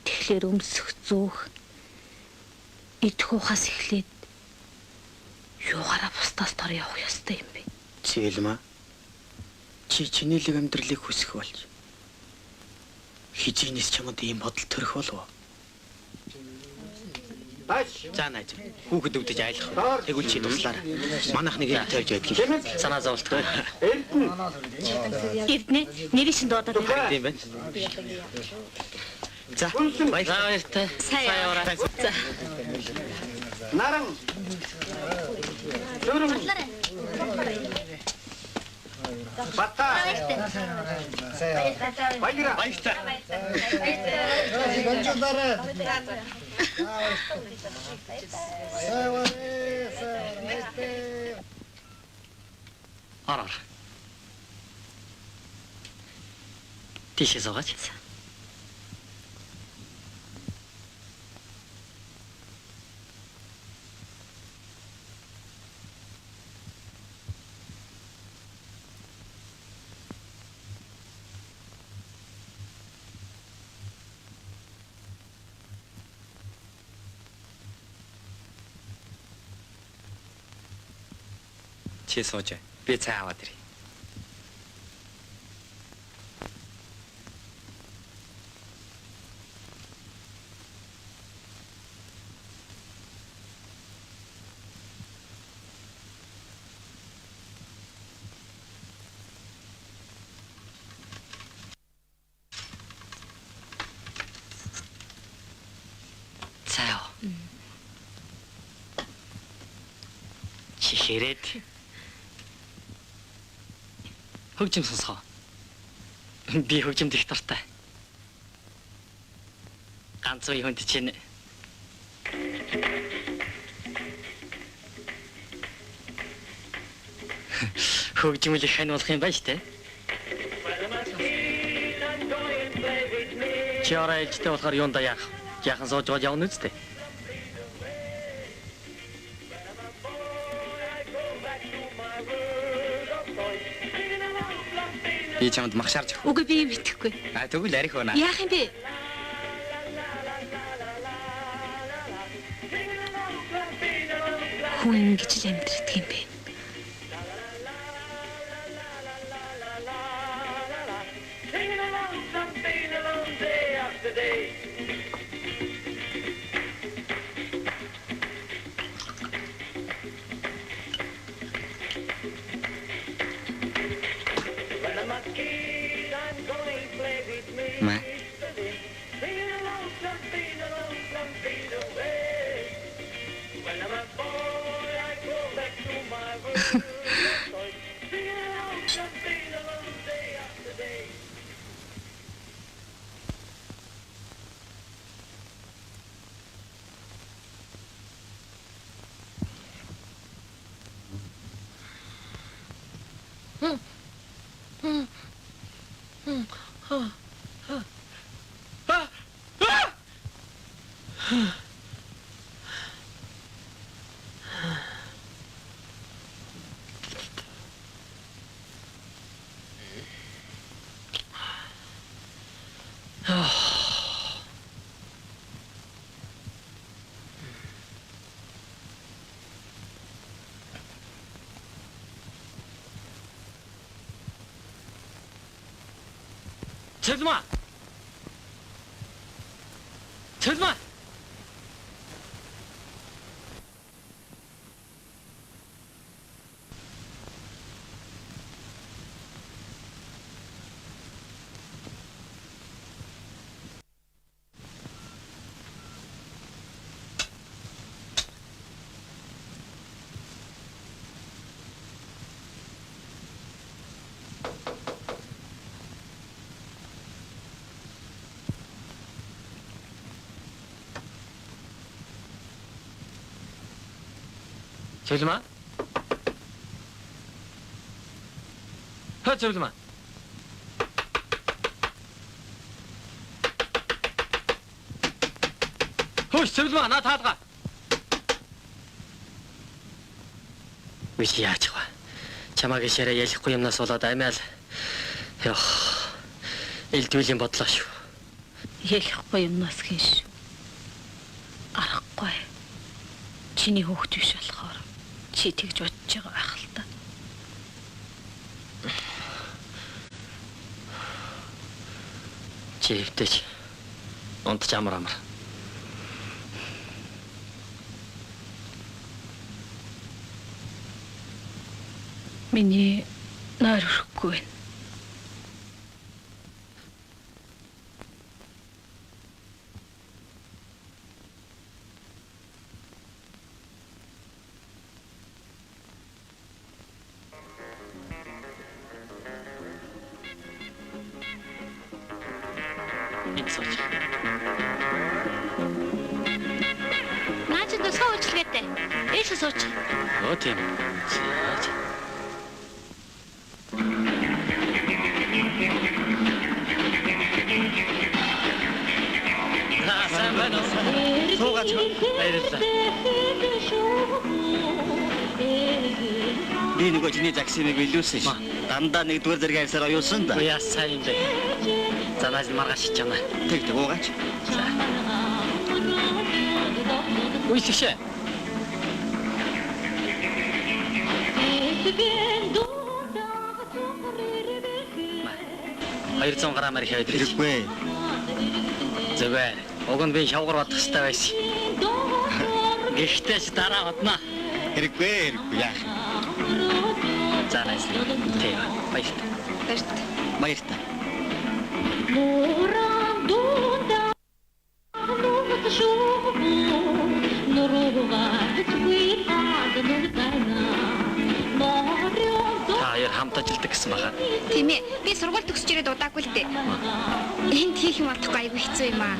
Тэгэхээр өмсөх, зүүх, идэх ухаас эхлээд юугаараа бусдаас дор явах ёстой юм бэ? Цэвэлмаа. Чи чиний л амьдралыг хүсэх болж. Хизийнээс чамд ийм бодол төрөх болов уу? За найз. Хүүхэд өвдөж айлах. Тэгвэл чи туслаарай. Манайх нэг юм тавьж байдгийг. Санаа зовлтгоо. Эрдэнэ нэрийн шин дуудаад байна. Тийм байна. За, баярлалаа. Сайн яваарай. За. Наран. Бата. Баяра. Араар. Тийшээ суугач. Чи сууж. Би цай аваад ирье. Цао. Чихэрэд. Хөгжим сонсгоо. Би хөгжимд их дуртай. Ганц үе хүнд чинь хөгжмөл их хань болох юм байна штэ. Чи орой ээлжтэй болохоор юунда яах? Яахан сууж байгаа явна үстэ. Би чамд махшаарч өгөх. Үгүй би мэдэхгүй. Тэгвэл арих өнө. Яах юм бэ? Хүн ингэж л амьдрэх юм бэ? Маа. Цэлмаа. Цэлмаа. Цэлмаа. Цэлмаа. Хөөс цэлмаа на таалга. Үгүй яач вэ? Чамааг ширээ ялахгүй юмнаас болоод амиал. Ёх. Илдвэлийн бодлоо шүү. Ялахгүй юмнаас хин шүү. Аргагүй. Чиний хөөхт биш болохоор чи тэгж бодож байгаа байх л та. Чи хөвтөж. Унтж амар. Миний нойр өрөхгүй байна. Наач төсөө уучлаатай. Ээшээ сууч. Оо тийм. Яаж? Сайн байна уу? Суугаач. Баярлалаа. Би нөгөө чиний таксимыг билүүсэн ш. Дандаа нэгдүгээр зэрэг хайсаар оюусан да. Яа сайн юм бэ. За нааш маргааш чамаа. Тэг уугаач. Үйлчээ. 200 грамаар хийгээд ирэх. Хэрэггүй. Зүгээр. Уг нь би шавгар бодох хэрэгтэй байсан. Гэхдээ ч дараа бодно. Хэрэггүй. Яах. За найс. Тийм. Баярлалаа. Баяртай. Та хамт ажилладаг гэсэн байгаа. Тийм ээ. Би сургууль төгсөж ирээд удаагүй л дээ. Энд хийх юм болохгүй айгүй хэцүү юм аа.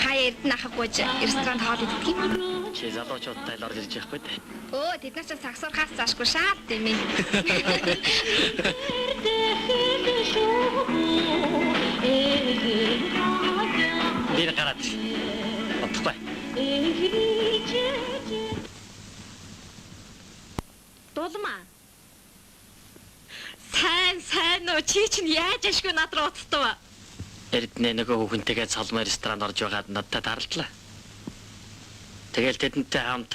Хаяа эрдэнэ ахаггүйж ресторанд хоол идэх юм. Чи залуучуудтай л орж ирж байхгүй дээ. Өө тэд нар ч сагсуурхаас заашгүй шаад тийм ээ. Би гараад. Оттой. Дулмаа. Сайн нөө чи чинь яаж ашгүй над руу уцтав? Эрдэнэ нөгөө хүүхэнтэйгээ цолмоо ресторанд орж байгаад надад тарлаа. Тэгэл тэдэнтэй хамт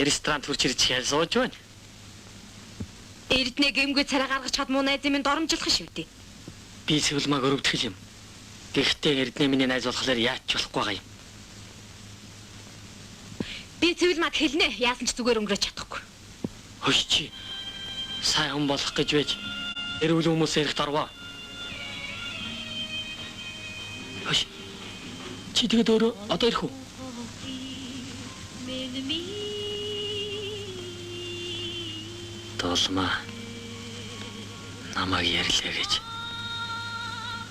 ресторанд хурж ирж хэл сууж байна. Эрдэнэ гэмгүй царай гаргаж чад муу найз минь доромжлох шүү дээ. Би Сэвэлмаг өрөвдөх юм. Гэхдээ Эрдэнэ миний найз болохоор яаж ч болохгүй байгаа юм. Би Сэвэлмаг хэлнэ. Яасан ч зүгээр өнгөрөөж чадахгүй. Хөөе чи. Сайн хүн болох гэж байж эрүүл хүмүүс ярих дорвоо. Хөөе. Чи тэгээд өөрөө одоо ирэх үү? Толмаа. Намайг ярьлаа гэж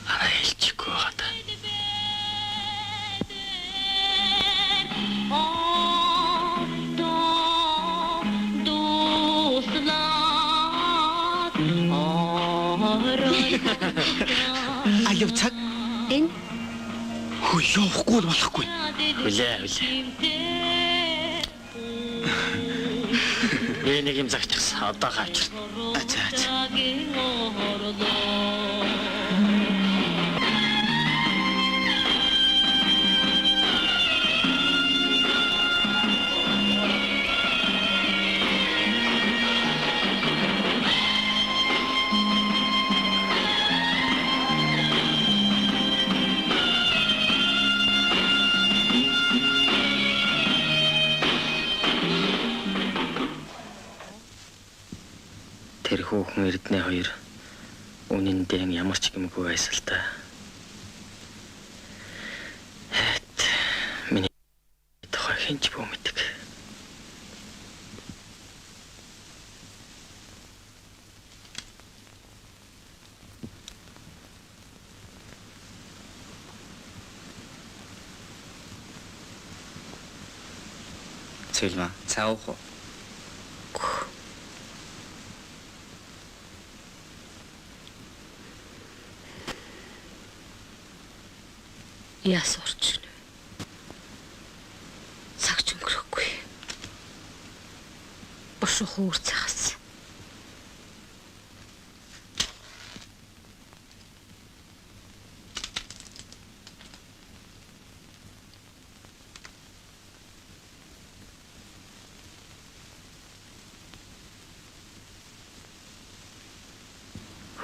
арай хэлчихгүй байгаа да. Аяв цаг. Энэ Хөө явахгүй л болохгүй. Хүлээ. Би нэг юм загчихсан. Одоо гавч. Ачаа. Тэр хүүхэн Эрдэнэ хоёр үнэн дээр ямар ч юмгүй байсалтай. Миний тухай хинч бүү мэддэг. Сэвэлмаа, цаа уух уу? Яас орч. Цагч өнгөрөхгүй. Бошоо хуур цагаас.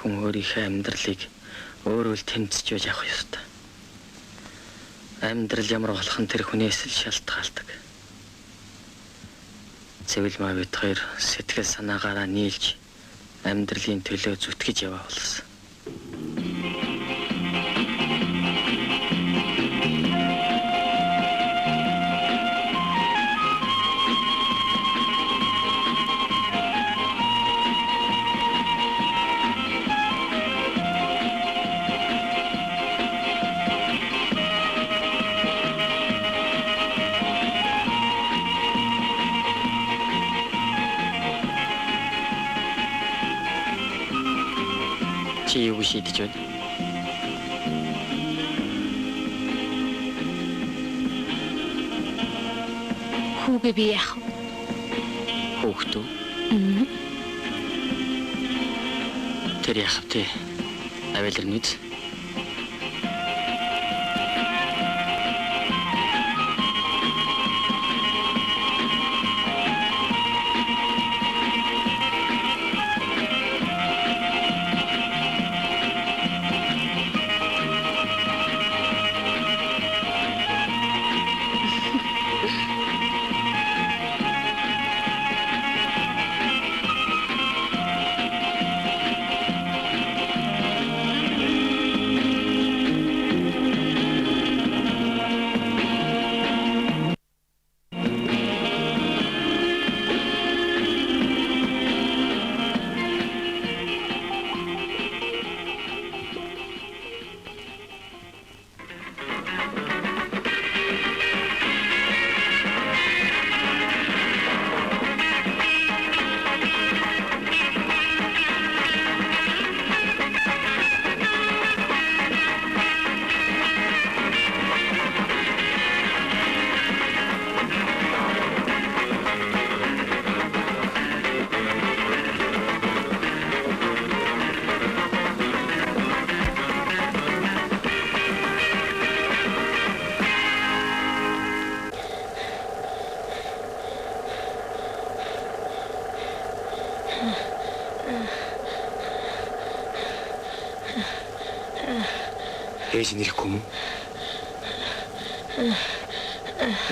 Хүн өөрийнхөө амьдралыг өөрөө л тэмцэж байж авах ёстой. Амьдрал ямар болох нь тэр хүнээс л шалтгаалдаг. Сэвэлмаа бид хоёр сэтгэл санаагаараа нийлж амьдралын төлөө зүтгэж яваа болсон. Чи юу шийдэж байна? Хүүгээ би яах вэ? Хүүхдүү. Тэр яах вэ? Авэлэр нүд. Ээж нэрэхгүй юм уу?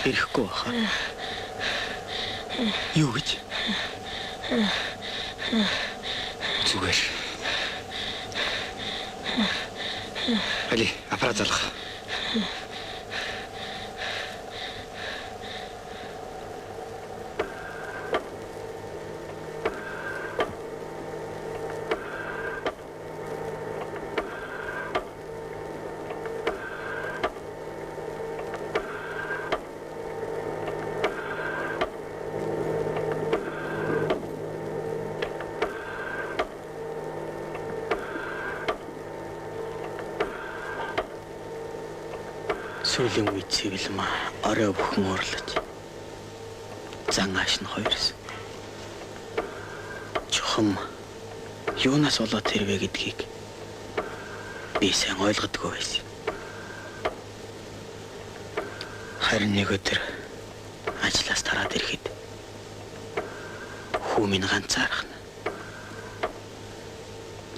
Ирэхгүй баха. Юу гэж? Зүгээр. Али, аппарат залах. Сүүлийн үед цэвэлмаа орой бүхэн уурлаж. Зан ааш нь хоёрс. Чухам юунаас болоод тэрвэ гэдгийг би сайн ойлгодгүй байсан. Харин нэг өдөр ажлаас тараад ирэхэд хүү минь ганцаархна.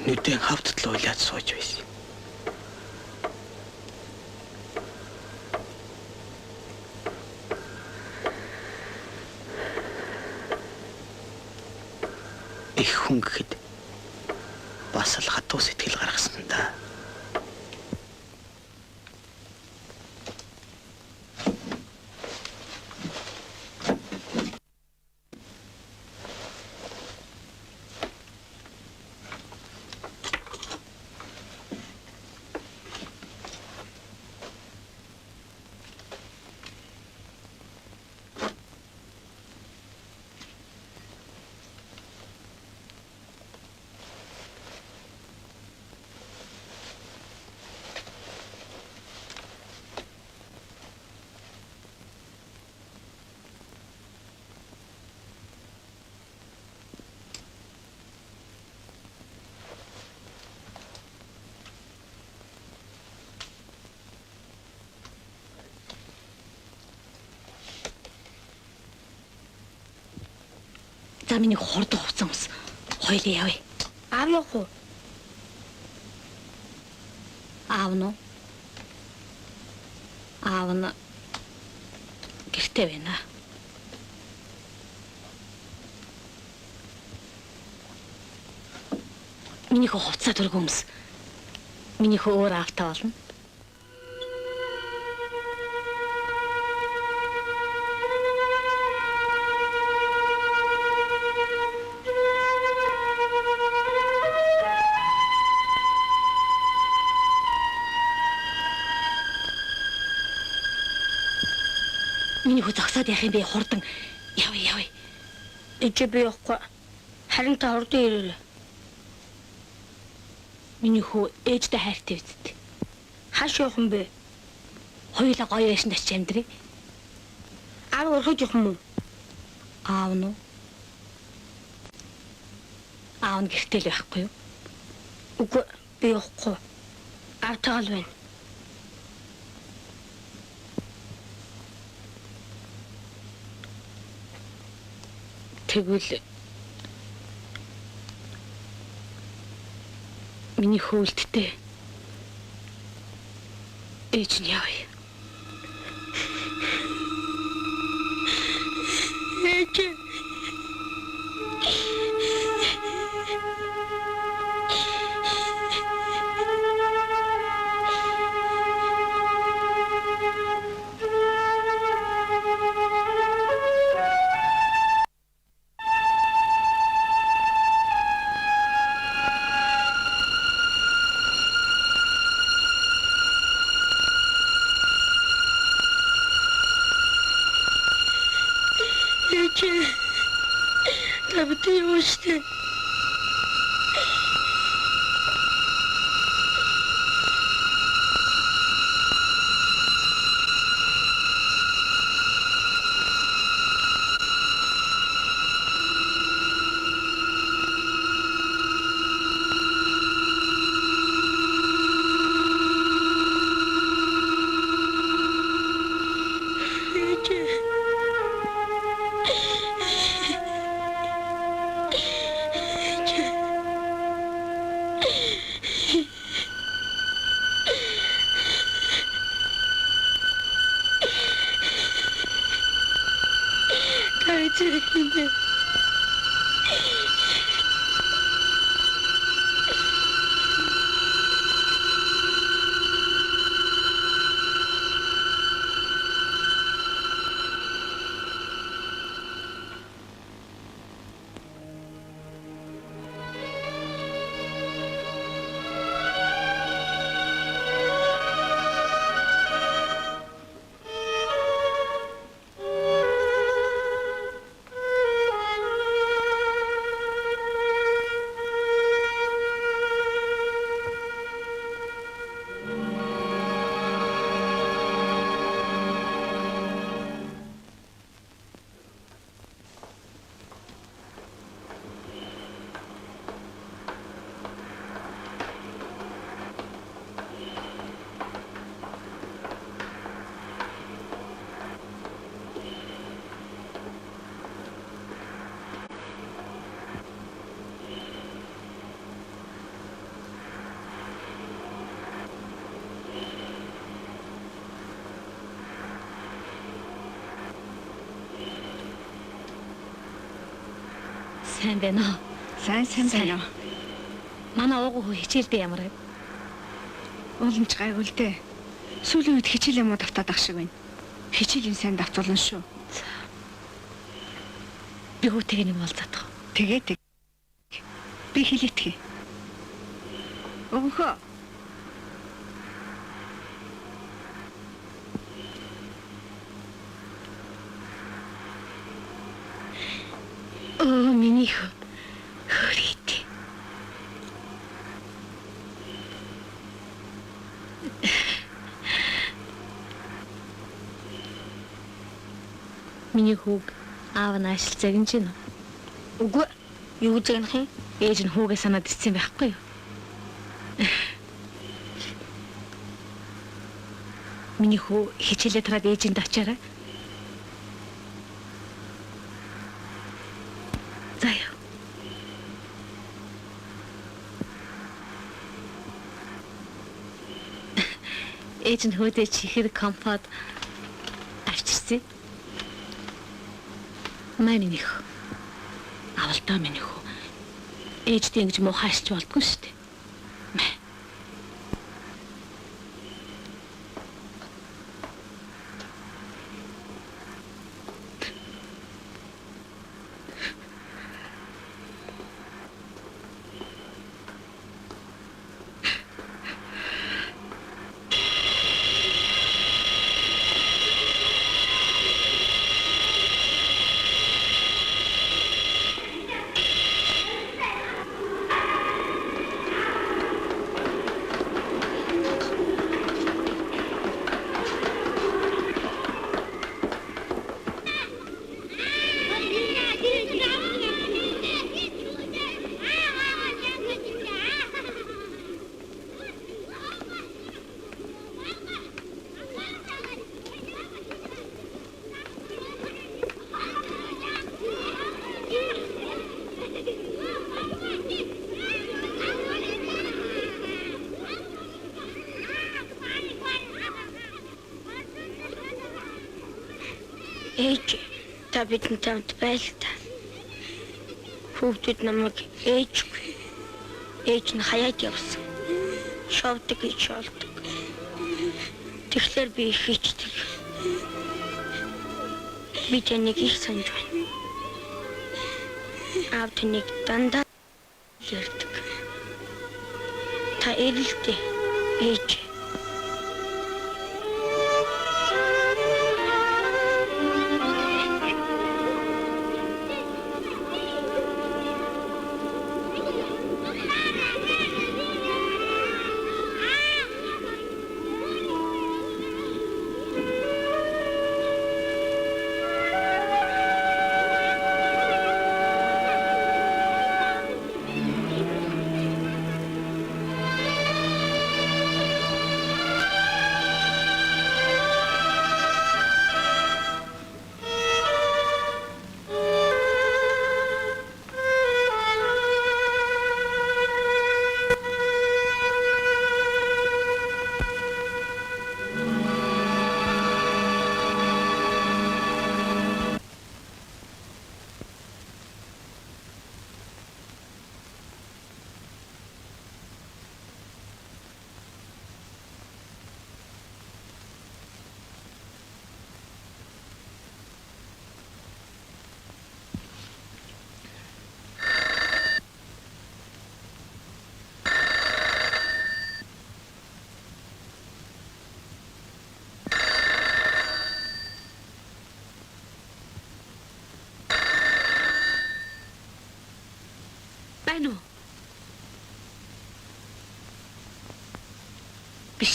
Нүдэн хавтал уйлаад сууж байсан. Их хүн гэхэд бас л хатуу сэтгэл гаргасан да. За миний хурдан хувцсан ус. Хоёлаа явъя. Аав явах уу? Аав нь. Аав нь гэртээ байна. Миний хувцас төргөө өмс. Миний өөр аавтаа болно. Миний хүү зогсоод явах юм бэ хурдан. Явъя. Ичээ би явахгүй. Харин та хурдан ирээрэй. Миний хүү ээжтэй хайртай үсттэй. Хааш явах юм бэ? Хоёулаа гоё яшин очиж амьдрий. Аав өрхөж явах юм уу? Аав нь. Аав нь гэртэл байхгүй юу? Үгүй би явахгүй. Аавтайгаа л байна. Тэгвэл миний хөвөлттэй ээж нь явъя. Ээж. Табиты юуштэй. сайн байна уу? Сайн байна уу? Манай уугуу хөө хичээлдээ ямар вэ? Уламж гайгүй л дээ. Сүүлийн үед хичээл юм уу давтаад ах шиг байна. Хичээлийн сайн давтуулна шүү. Би хүүтэйг нэг уулзах. Тэгээд би хэлээтгэе. Өвхөө. Миний хөрийт. Миний хүүг аав нь ажил загнаж байна уу? Үгүй. Юу загнах юм? Ээж нь хүүгээ санаад ицсэн байхгүй юу? Миний хүү хичээлээ тараад ээжинд очиараа. Заяа. Ээж нь хөөдөө чихэр компот авчирсан. Миний хүү. Авалтаа миний хүү. Ээжтэй ингэж муу хайсч болдгоо шүү дээ. Ээж та бидэнтэй хамт байл та. Хүүхдүүд намайг ээжгүй. Ээж нь хаяад явсан. Шовдөг гэж болдог. Тэгэхээр би их хичдэг. Би тэнийг их санаж байна. Аав тэнийг дандаа ярьдаг. Та эрэлтээ ээж.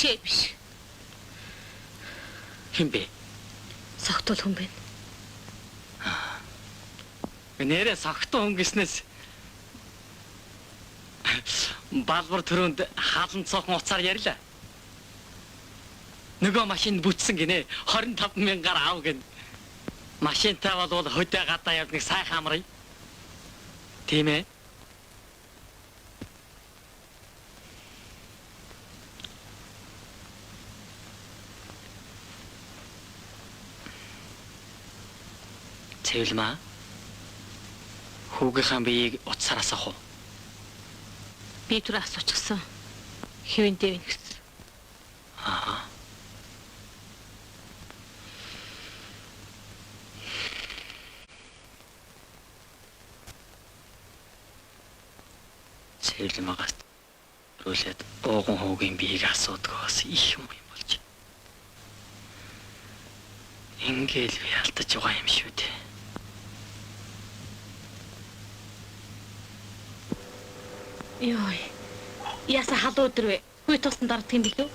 Биш. Хэн бэ? Согтол хүн байна. Нэрээ согтуу хүн гэснээс балбар төрөнд хаалт цохон уцаар ярьлаа. Нөгөө машинд бүтсэн гинэ 25,000-аар аав гэн. Машинтай бол хөдөө гадаа явдаг сайхан амрыг. Тийм ээ. Цэвэлмаа. Хүүгийнхаа биеийг утсараас авах уу? Би түр асуучихсан. Хэвэн дэвэн гэсэн. Аа. Цэвлэмагаас рүүлээд ууган хүүгийн биеийг асуудаг бас их юм болж. Ингээл би алдаж байгаа юм шүү дээ. Йой. Яса халуу өдөр вэ? Хүй тусан дарддаг юм билүү?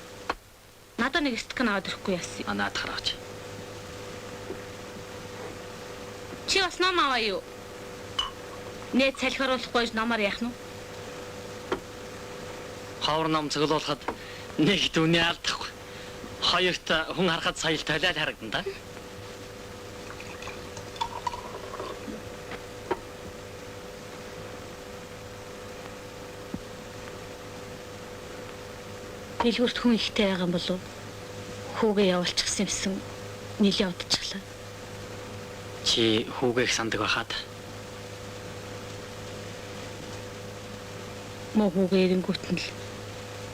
Надад нэг стакан аваад ирэхгүй яасан. Анаад хараач. Чи бас ном аваа юу? Нээд салхируулахгүй номоор яах нь? Ховор ном цэглуулахад нэг дүний алдахгүй. Хоёрт хүн харахад соёл толиал харагдан да. Дэлгүүрт хүн ихтэй байгаа юм болов? Хүүгээ явуулчихсан юмсан нилээ удчихлаа. Чи хүүгээх сандаг байхад Муу хүүгээ эрэнгүүт нь л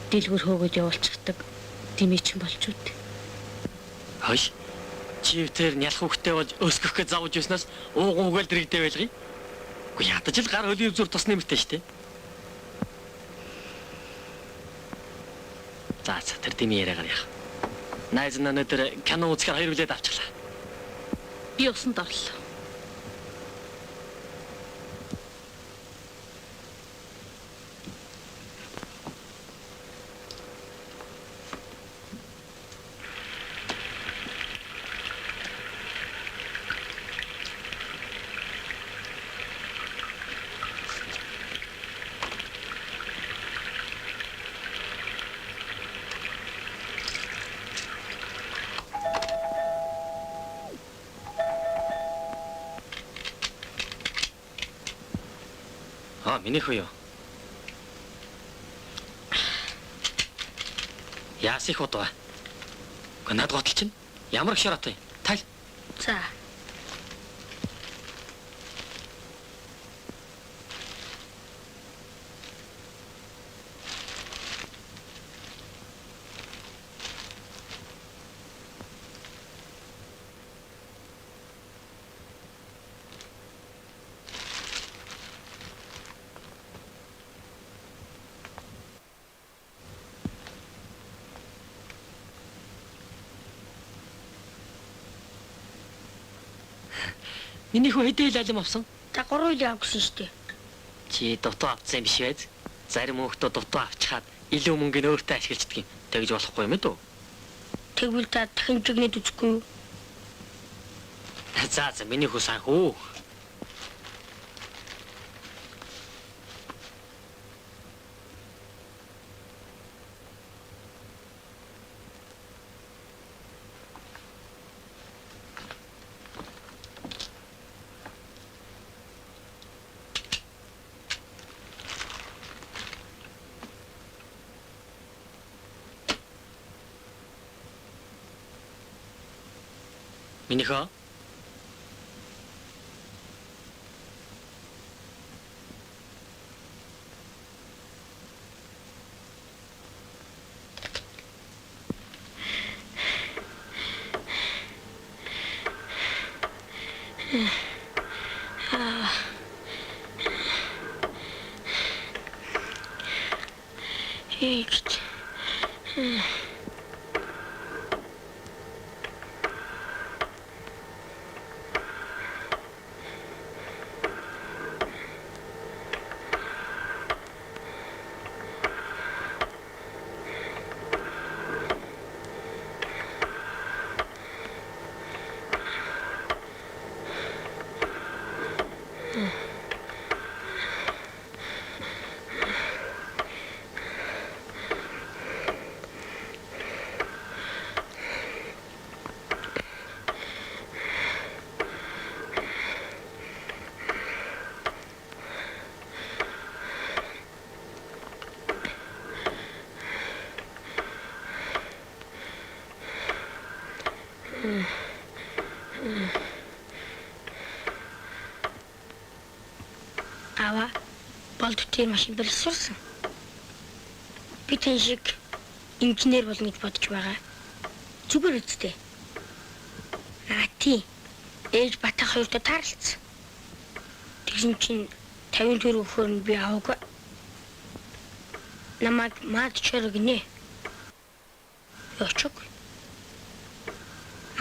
дэлгүүр хөөгөөд явуулчихдаг. Димий ч болж үт. хойш. Чивтэр нялх хүүхтэй болж өсгөх гэж завж юуснаас ууган үгээл дэрэгдээ байлгий. Үгүй ядаж л гар хөлийн зүр тусны мөртэй штэ. За тэр дими яриагаар яах. Найз нь өнөөдөр кино үзэхээр хоёр билет авчихлаа. Би усанд орлоо. Миний хөө. Яас их удаа. Гэнэд готл чинь ямар их шараатай. Тайл. За. Миний хөө хэдэл алим авсан? Та 3 үйл авсан шүү дээ. Чи дутуу авсан юм биш үү? Зарим хүүхдүүд дутуу авчихад илүү мөнгөний өөртөө ашиглаждаг юм. Тэгж болохгүй юм ээ дөө. Тэгвэл та дахин жигнэд үзэхгүй юу? За миний хөө сайн хөө. Минийхөө Ээжт. болд тэр машин боловсруулсан. Би тэн шиг инженер болно гэж бодож байгаа. Зүгээр үсттэй. Тий. Ээж Батаа хоёртой таарлцсан. Тэгсэн чинь 50 төгрөг өгөхөр нь би аваагүй. Намайг маад чорог нэ. Ёчог.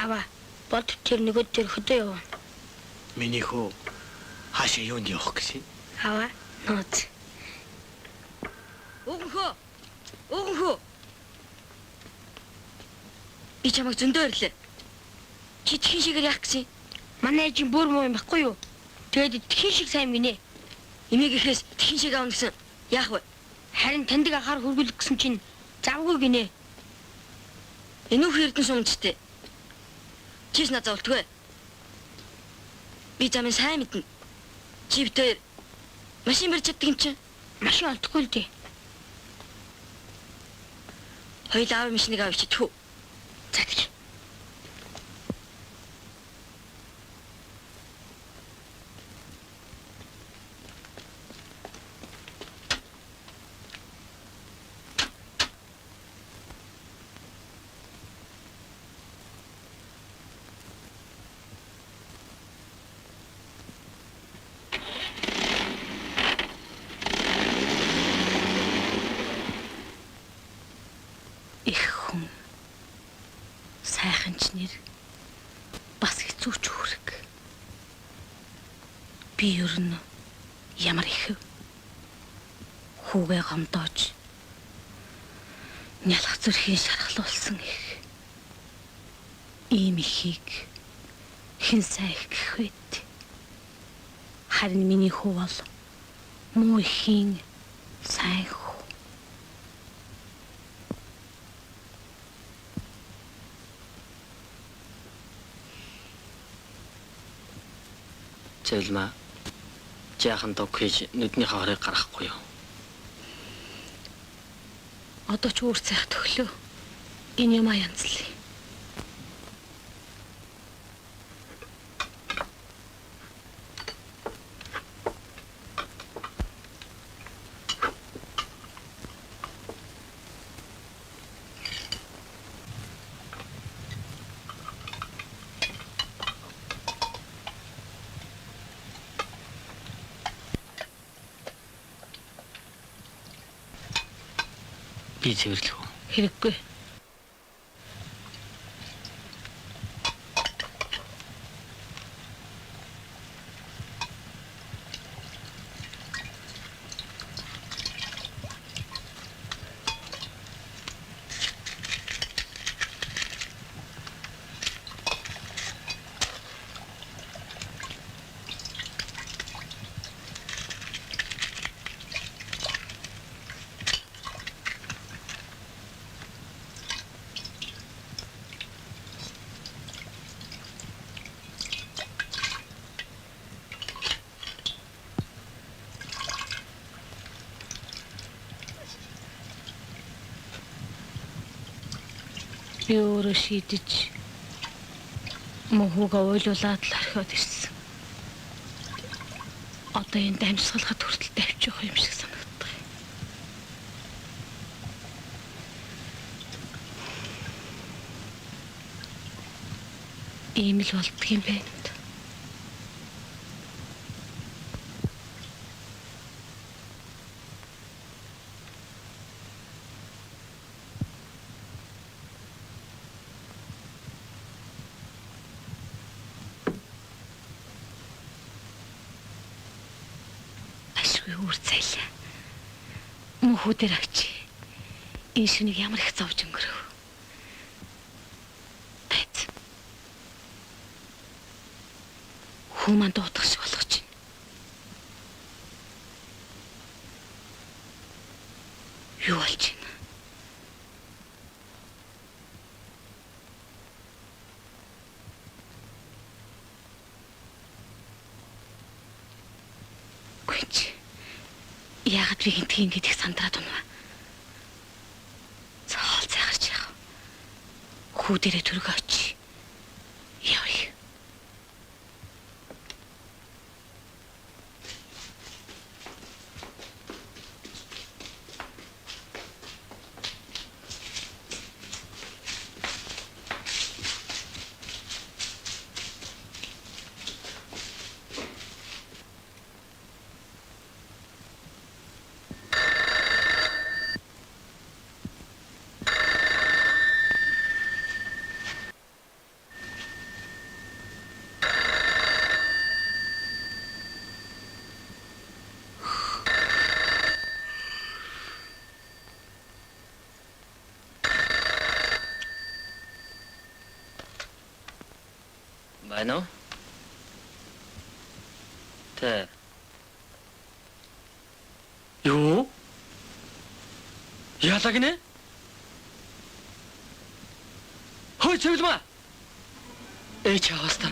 Ава, бод тэр нөгөө тэр хөдөө яваа. Миний хөө хаашаа юунд явах гэсэн? Ава, нууц. Өгөхөө. Би чамайг зөндөө ирлээ. Чи тхэн шигээр яах гэсэн? Манай ээжийн бүр муу юм баггүй юу? Тэгээд тхэн шиг сайн минь. Имийг ихээс тхэн шиг аавна гэсэн. Яах вэ? Харин таньдаг ахаар хөргөлөх гэсэн чинь завгүй гинэ. Энүүх эрдэн сумчтэй. Чиш над зовлтгүй. Би замын сайн мэднэ. Чи битээр машин барьж чаддаг юм чинь. Машин олдохгүй л дээ. Хоёул аав машиныг авчи тхүү. За тэгье. Их хүн сайхан ч нэр бас хэцүү ч үүрэг. Би ер нь ямар их хүүгээ гомдоож нялх зүрхийн шархлуулсан их ийм ихийг хэн сайн их гэх вэт. Харин миний хүү бол муу ихийн сайн хүү. Зэлмэ жаахан дог хийж нүдний хаврыг гаргахгүй юу? Одоо ч үүр цайх төглөө. Энэ юм янзлаа. Би цэвэрлэх үү? Хэрэггүй. Би өөрөө шийдэж мөхөөгөө ойлуулаад л орхиод ирсэн. Одоо энэ дамжсгалахад хүртэл давж явах юм шиг санагддаг. Ийм л болдго юм байна. Үүр цайлаа. Мөхөдөр авчи. Энэ шүнийг ямар их зовж өнгөрөв. Байц. Хүмэн дуудах шиг болгож байна. Юу болж байна? Яагаад би гинтгийн гэдгийг сандраад унаа. Цаал цайгарч яах. Хүү дээрээ түргөө очи. Явъя. Байна уу? Тэ. Юу? Яалаа гинэ? Хөөе цэвлэмаа. Чаваста.